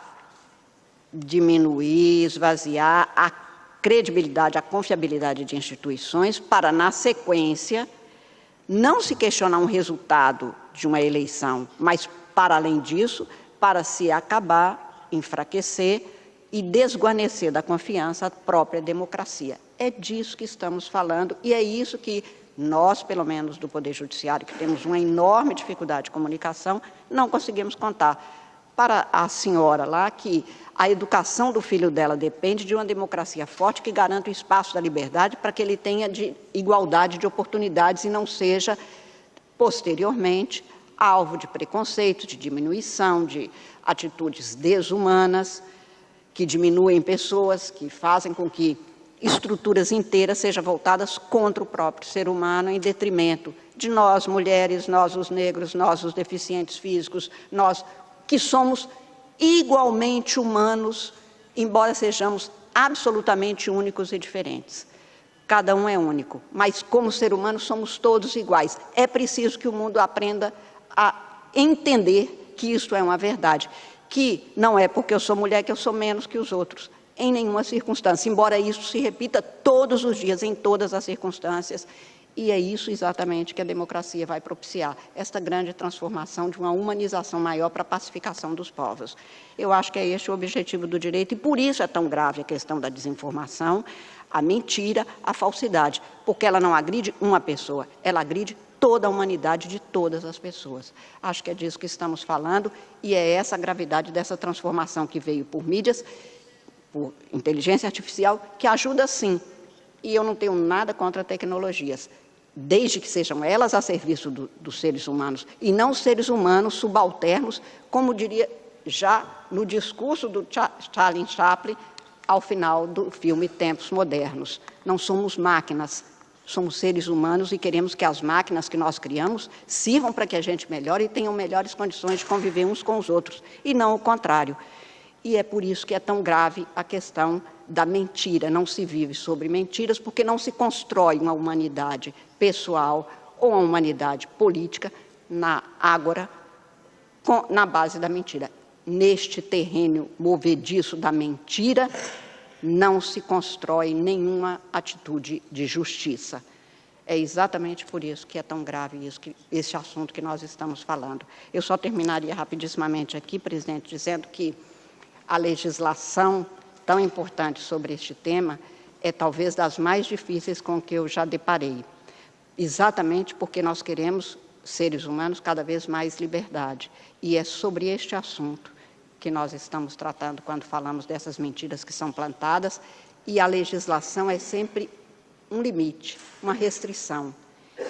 diminuir, esvaziar a credibilidade, a confiabilidade de instituições, para, na sequência, não se questionar um resultado de uma eleição, mas, para além disso, para se acabar, enfraquecer e desguarnecer da confiança a própria democracia. É disso que estamos falando e é isso que nós, pelo menos do Poder Judiciário, que temos uma enorme dificuldade de comunicação, não conseguimos contar. Para a senhora lá, que a educação do filho dela depende de uma democracia forte que garanta o espaço da liberdade para que ele tenha igualdade de oportunidades e não seja, posteriormente, alvo de preconceito, de diminuição, de atitudes desumanas, que diminuem pessoas, que fazem com que estruturas inteiras sejam voltadas contra o próprio ser humano, em detrimento de nós, mulheres, nós, os negros, nós, os deficientes físicos, nós, que somos igualmente humanos, embora sejamos absolutamente únicos e diferentes. Cada um é único, mas como ser humano somos todos iguais. É preciso que o mundo aprenda a entender que isto é uma verdade, que não é porque eu sou mulher que eu sou menos que os outros, em nenhuma circunstância, embora isso se repita todos os dias, em todas as circunstâncias, e é isso exatamente que a democracia vai propiciar, esta grande transformação de uma humanização maior para a pacificação dos povos. Eu acho que é este o objetivo do direito, e por isso é tão grave a questão da desinformação, a mentira, a falsidade, porque ela não agride uma pessoa, ela agride toda a humanidade de todas as pessoas. Acho que é disso que estamos falando, e é essa a gravidade dessa transformação que veio por mídias, por inteligência artificial, que ajuda sim. E eu não tenho nada contra tecnologias, desde que sejam elas a serviço dos seres humanos, e não seres humanos subalternos, como diria já no discurso do Charlie Chaplin, ao final do filme Tempos Modernos. Não somos máquinas, somos seres humanos e queremos que as máquinas que nós criamos sirvam para que a gente melhore e tenham melhores condições de conviver uns com os outros, e não o contrário. E é por isso que é tão grave a questão da mentira. Não se vive sobre mentiras, porque não se constrói uma humanidade pessoal ou uma humanidade política na ágora, na base da mentira. Neste terreno movediço da mentira, não se constrói nenhuma atitude de justiça. É exatamente por isso que é tão grave esse assunto que nós estamos falando. Eu só terminaria rapidissimamente aqui, presidente, dizendo que a legislação tão importante sobre este tema é talvez das mais difíceis com que eu já deparei, exatamente porque nós queremos, seres humanos, cada vez mais liberdade. E é sobre este assunto que nós estamos tratando quando falamos dessas mentiras que são plantadas, e a legislação é sempre um limite, uma restrição.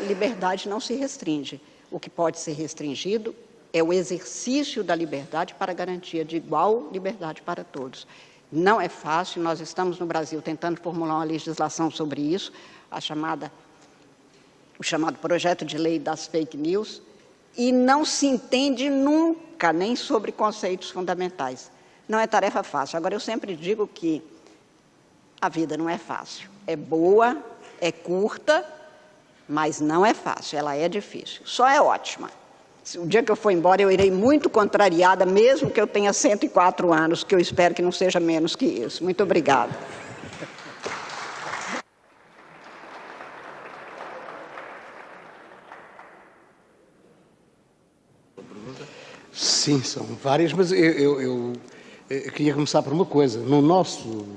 Liberdade não se restringe. O que pode ser restringido é o exercício da liberdade para a garantia de igual liberdade para todos. Não é fácil, nós estamos no Brasil tentando formular uma legislação sobre isso, o chamado projeto de lei das fake news, e não se entende nunca nem sobre conceitos fundamentais. Não é tarefa fácil. Agora, eu sempre digo que a vida não é fácil. É boa, é curta, mas não é fácil, ela é difícil. Só é ótima. O dia que eu for embora, eu irei muito contrariada, mesmo que eu tenha 104 anos, que eu espero que não seja menos que isso. Muito obrigada. Sim, são várias, mas eu queria começar por uma coisa. No nosso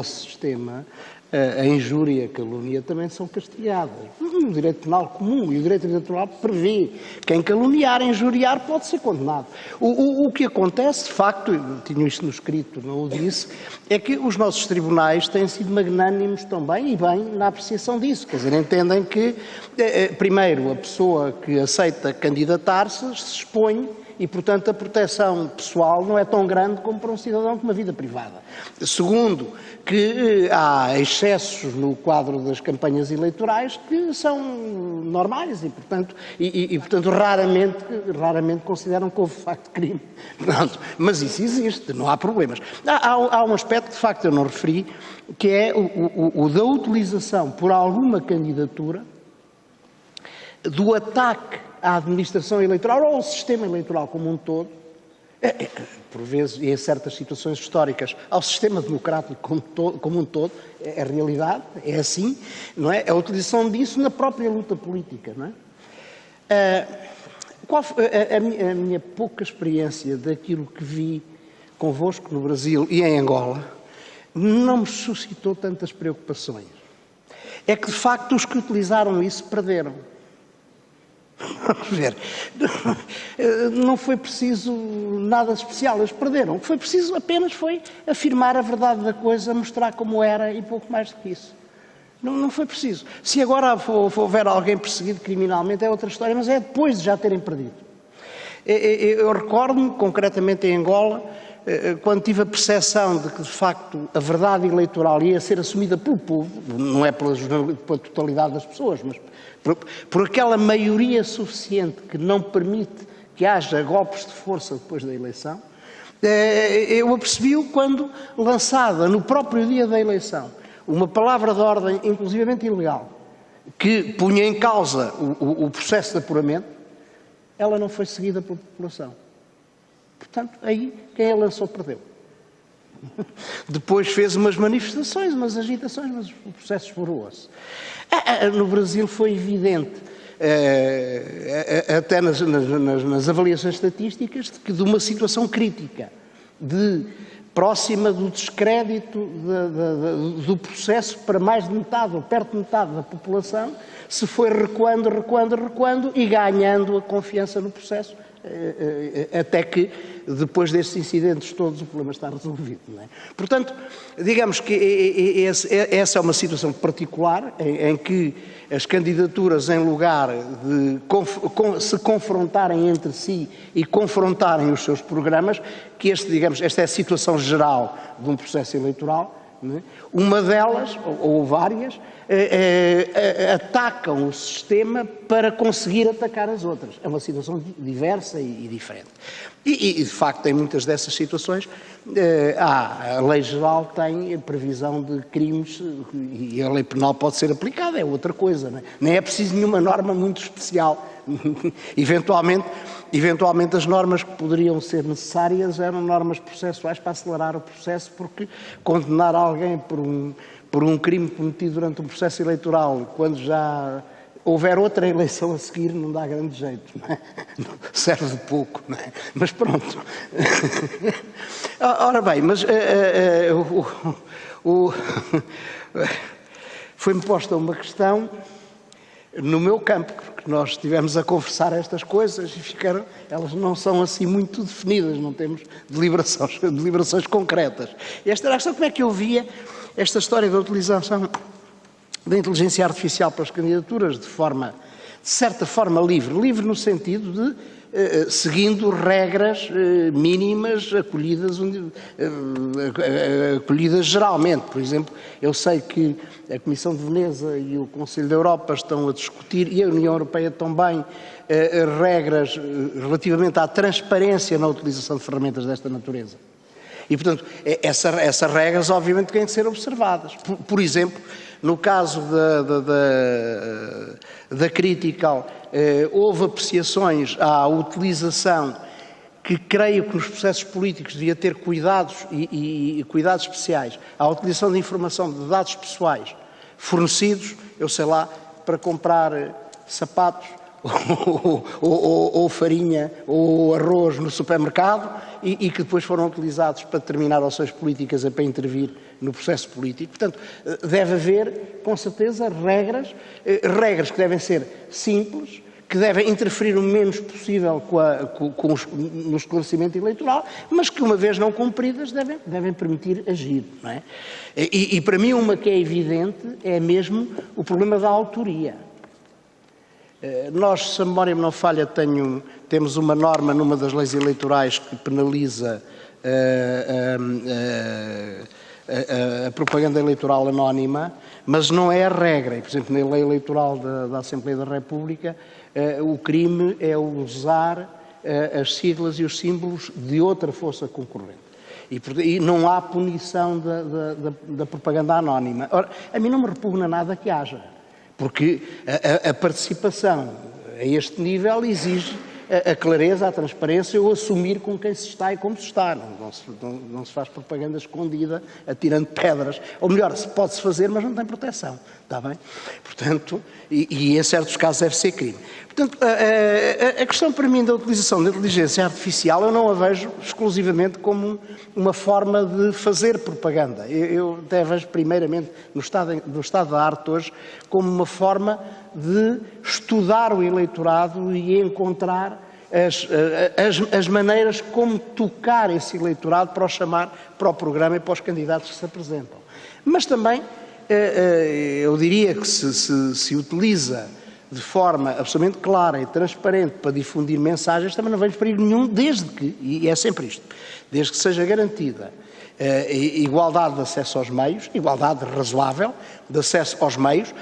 sistema, a injúria e a calúnia também são castigadas. No direito penal comum e o direito eleitoral prevê quem caluniar, injuriar, pode ser condenado. O que acontece, de facto, tinha isto no escrito, não o disse, é que os nossos tribunais têm sido magnânimos também e bem na apreciação disso. Quer dizer, entendem que, primeiro, a pessoa que aceita candidatar-se se expõe e, portanto, a proteção pessoal não é tão grande como para um cidadão com uma vida privada. Segundo, que há excessos no quadro das campanhas eleitorais que são normais e, portanto, raramente consideram que houve facto de crime. Pronto, mas isso existe, não há problemas. Há um aspecto que, de facto, eu não referi, que é o da utilização por alguma candidatura do ataque à administração eleitoral ou ao sistema eleitoral como um todo, por vezes, e em certas situações históricas, ao sistema democrático como um todo, é realidade, é assim, não é? A utilização disso na própria luta política, não é? A minha pouca experiência daquilo que vi convosco no Brasil e em Angola não me suscitou tantas preocupações. É que, de facto, os que utilizaram isso perderam. Vamos ver, não foi preciso nada especial, eles perderam. O que foi preciso apenas foi afirmar a verdade da coisa, mostrar como era e pouco mais do que isso. Não foi preciso. Se agora houver alguém perseguido criminalmente é outra história, mas é depois de já terem perdido. Eu recordo-me, concretamente em Angola, quando tive a percepção de que, de facto, a verdade eleitoral ia ser assumida pelo povo, não é pela totalidade das pessoas, mas por aquela maioria suficiente que não permite que haja golpes de força depois da eleição, eu apercebi-o quando, lançada no próprio dia da eleição, uma palavra de ordem inclusivamente ilegal, que punha em causa o processo de apuramento, ela não foi seguida pela população. Portanto, aí quem a lançou perdeu. Depois fez umas manifestações, umas agitações, mas o processo esforou-se. No Brasil foi evidente, até nas avaliações estatísticas, de uma situação crítica, próxima do descrédito do processo para mais de metade, ou perto de metade da população, se foi recuando e ganhando a confiança no processo, até que, depois destes incidentes todos, o problema está resolvido. Não é? Portanto, digamos que essa é uma situação particular, em que as candidaturas, em lugar de se confrontarem entre si e confrontarem os seus programas, que esta é a situação geral de um processo eleitoral, não é? Uma delas, ou várias, atacam o sistema para conseguir atacar as outras. É uma situação diversa e diferente. E, de facto, em muitas dessas situações, a lei geral tem previsão de crimes e a lei penal pode ser aplicada, é outra coisa. Não é? Nem é preciso nenhuma norma muito especial. Eventualmente as normas que poderiam ser necessárias eram normas processuais para acelerar o processo, porque condenar alguém por um crime cometido durante um processo eleitoral, quando já houver outra eleição a seguir, não dá grande jeito, não é? Serve pouco, não é? Mas pronto. Ora bem, mas foi-me posta uma questão no meu campo, porque nós estivemos a conversar estas coisas e elas não são assim muito definidas, não temos deliberações concretas. E esta era a questão: como é que eu via esta história da utilização da inteligência artificial para as candidaturas de certa forma livre no sentido de seguindo regras mínimas acolhidas geralmente. Por exemplo, eu sei que a Comissão de Veneza e o Conselho da Europa estão a discutir, e a União Europeia também, regras relativamente à transparência na utilização de ferramentas desta natureza. E, portanto, essas regras, obviamente, têm de ser observadas. Por exemplo, no caso da Critical, houve apreciações à utilização, que creio que nos processos políticos devia ter cuidados e cuidados especiais, à utilização de informação de dados pessoais fornecidos, eu sei lá, para comprar sapatos ou farinha ou arroz no supermercado e que depois foram utilizados para determinar ações políticas e para intervir no processo político. Portanto, deve haver, com certeza, regras que devem ser simples, que devem interferir o menos possível no esclarecimento eleitoral, mas que, uma vez não cumpridas, devem permitir agir. Não é? E para mim, uma que é evidente é mesmo o problema da autoria. Nós, se a memória me não falha, temos uma norma numa das leis eleitorais que penaliza a propaganda eleitoral anónima, mas não é a regra. Por exemplo, na lei eleitoral da Assembleia da República, o crime é usar as siglas e os símbolos de outra força concorrente. E não há punição da propaganda anónima. Ora, a mim não me repugna nada que haja, porque a participação a este nível exige a clareza, a transparência, ou assumir com quem se está e como se está. Não se faz propaganda escondida, atirando pedras. Ou melhor, pode-se fazer, mas não tem proteção. Está bem? Portanto, e em certos casos deve ser crime. Portanto, a questão para mim da utilização da inteligência artificial, eu não a vejo exclusivamente como uma forma de fazer propaganda. Eu até vejo primeiramente no estado da arte hoje como uma forma de estudar o eleitorado e encontrar as maneiras como tocar esse eleitorado para o chamar para o programa e para os candidatos que se apresentam. Mas também, eu diria que se utiliza de forma absolutamente clara e transparente para difundir mensagens, também não vejo perigo nenhum, desde que, e é sempre isto, desde que seja garantida igualdade de acesso aos meios, igualdade razoável de acesso aos meios,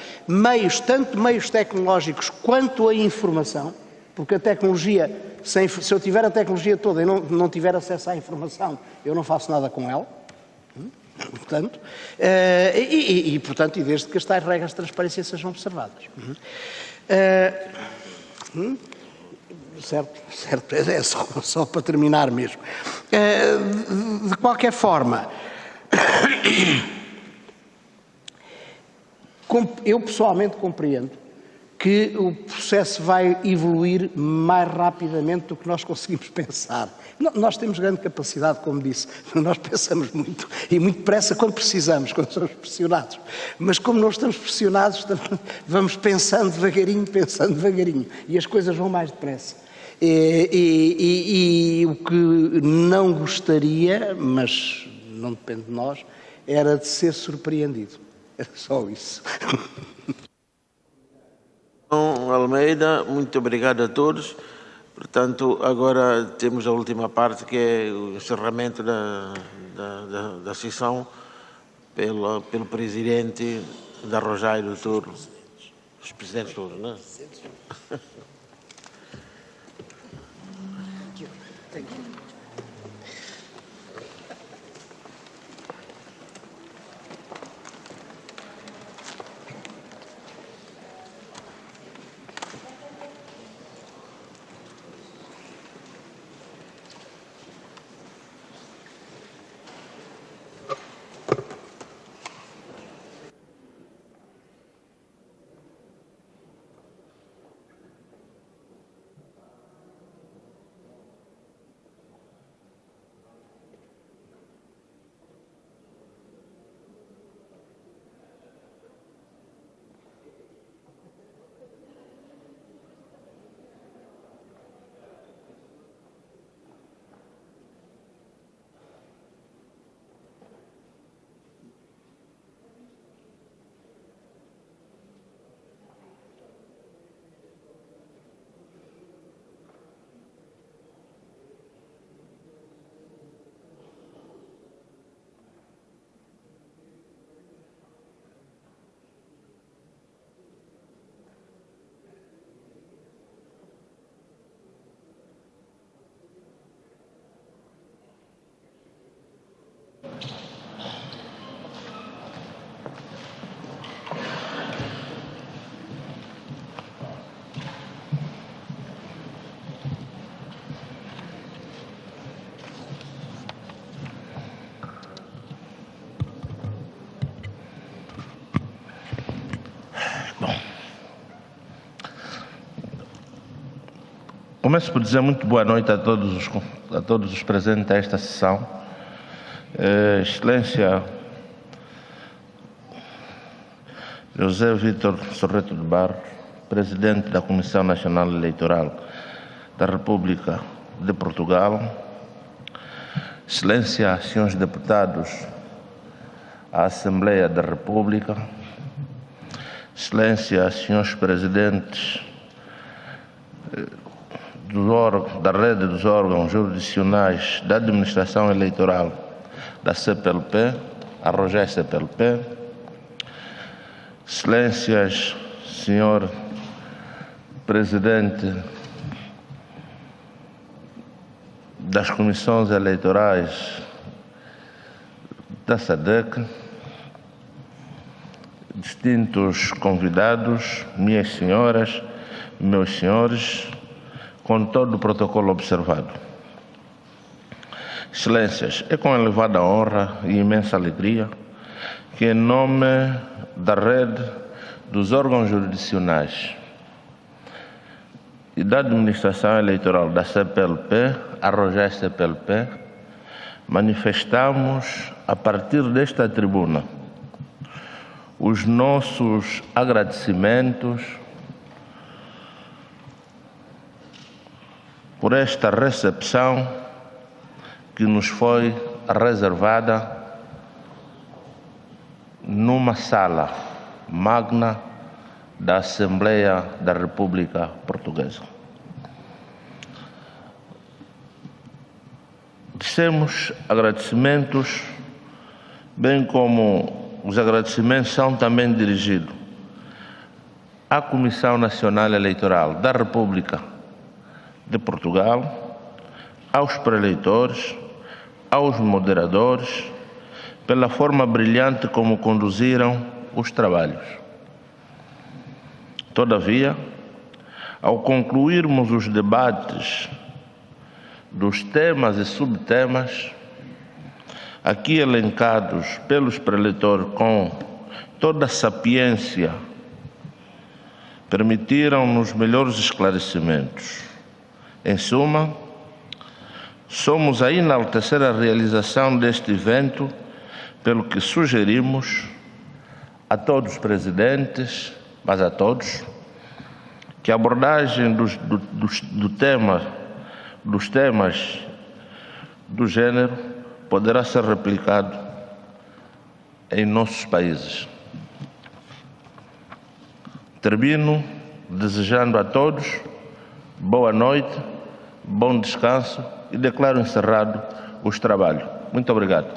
tanto meios tecnológicos quanto a informação, porque a tecnologia, se eu tiver a tecnologia toda e não tiver acesso à informação, eu não faço nada com ela. Portanto, e desde que as tais regras de transparência sejam observadas. Certo, é só para terminar mesmo. De qualquer forma, eu pessoalmente compreendo que o processo vai evoluir mais rapidamente do que nós conseguimos pensar. Nós temos grande capacidade, como disse, nós pensamos muito e muito depressa quando precisamos, quando somos pressionados. Mas como não estamos pressionados, vamos pensando devagarinho e as coisas vão mais depressa. E o que não gostaria, mas não depende de nós, era de ser surpreendido. Era só isso. Almeida, muito obrigado a todos. Portanto, agora temos a última parte, que é o encerramento da sessão pelo presidente da Rojai, doutor, os presidentes todos, não é? Começo por dizer muito boa noite a todos os presentes a esta sessão. Excelência José Vítor Sorreto de Barros, Presidente da Comissão Nacional Eleitoral da República de Portugal, Excelência, senhores deputados à Assembleia da República, Excelência, senhores presidentes da rede dos órgãos jurisdicionais da administração eleitoral da CPLP, a ROGÉ CPLP, Excelências, senhor presidente das comissões eleitorais da SADC, distintos convidados, minhas senhoras, meus senhores, com todo o protocolo observado. Excelências, é com elevada honra e imensa alegria que, em nome da rede dos órgãos jurisdicionais e da administração eleitoral da CPLP, a ROGÉ CPLP, manifestamos, a partir desta tribuna, os nossos agradecimentos por esta recepção que nos foi reservada numa sala magna da Assembleia da República Portuguesa. Dissemos agradecimentos, bem como os agradecimentos são também dirigidos à Comissão Nacional Eleitoral da República de Portugal, aos preleitores, aos moderadores, pela forma brilhante como conduziram os trabalhos. Todavia, ao concluirmos os debates dos temas e subtemas aqui elencados pelos preletores com toda a sapiência, permitiram-nos melhores esclarecimentos. Em suma, somos a enaltecer a realização deste evento, pelo que sugerimos a todos os presidentes, mas a todos, que a abordagem dos temas do gênero poderá ser replicado em nossos países. Termino desejando a todos boa noite, bom descanso e declaro encerrado os trabalhos. Muito obrigado.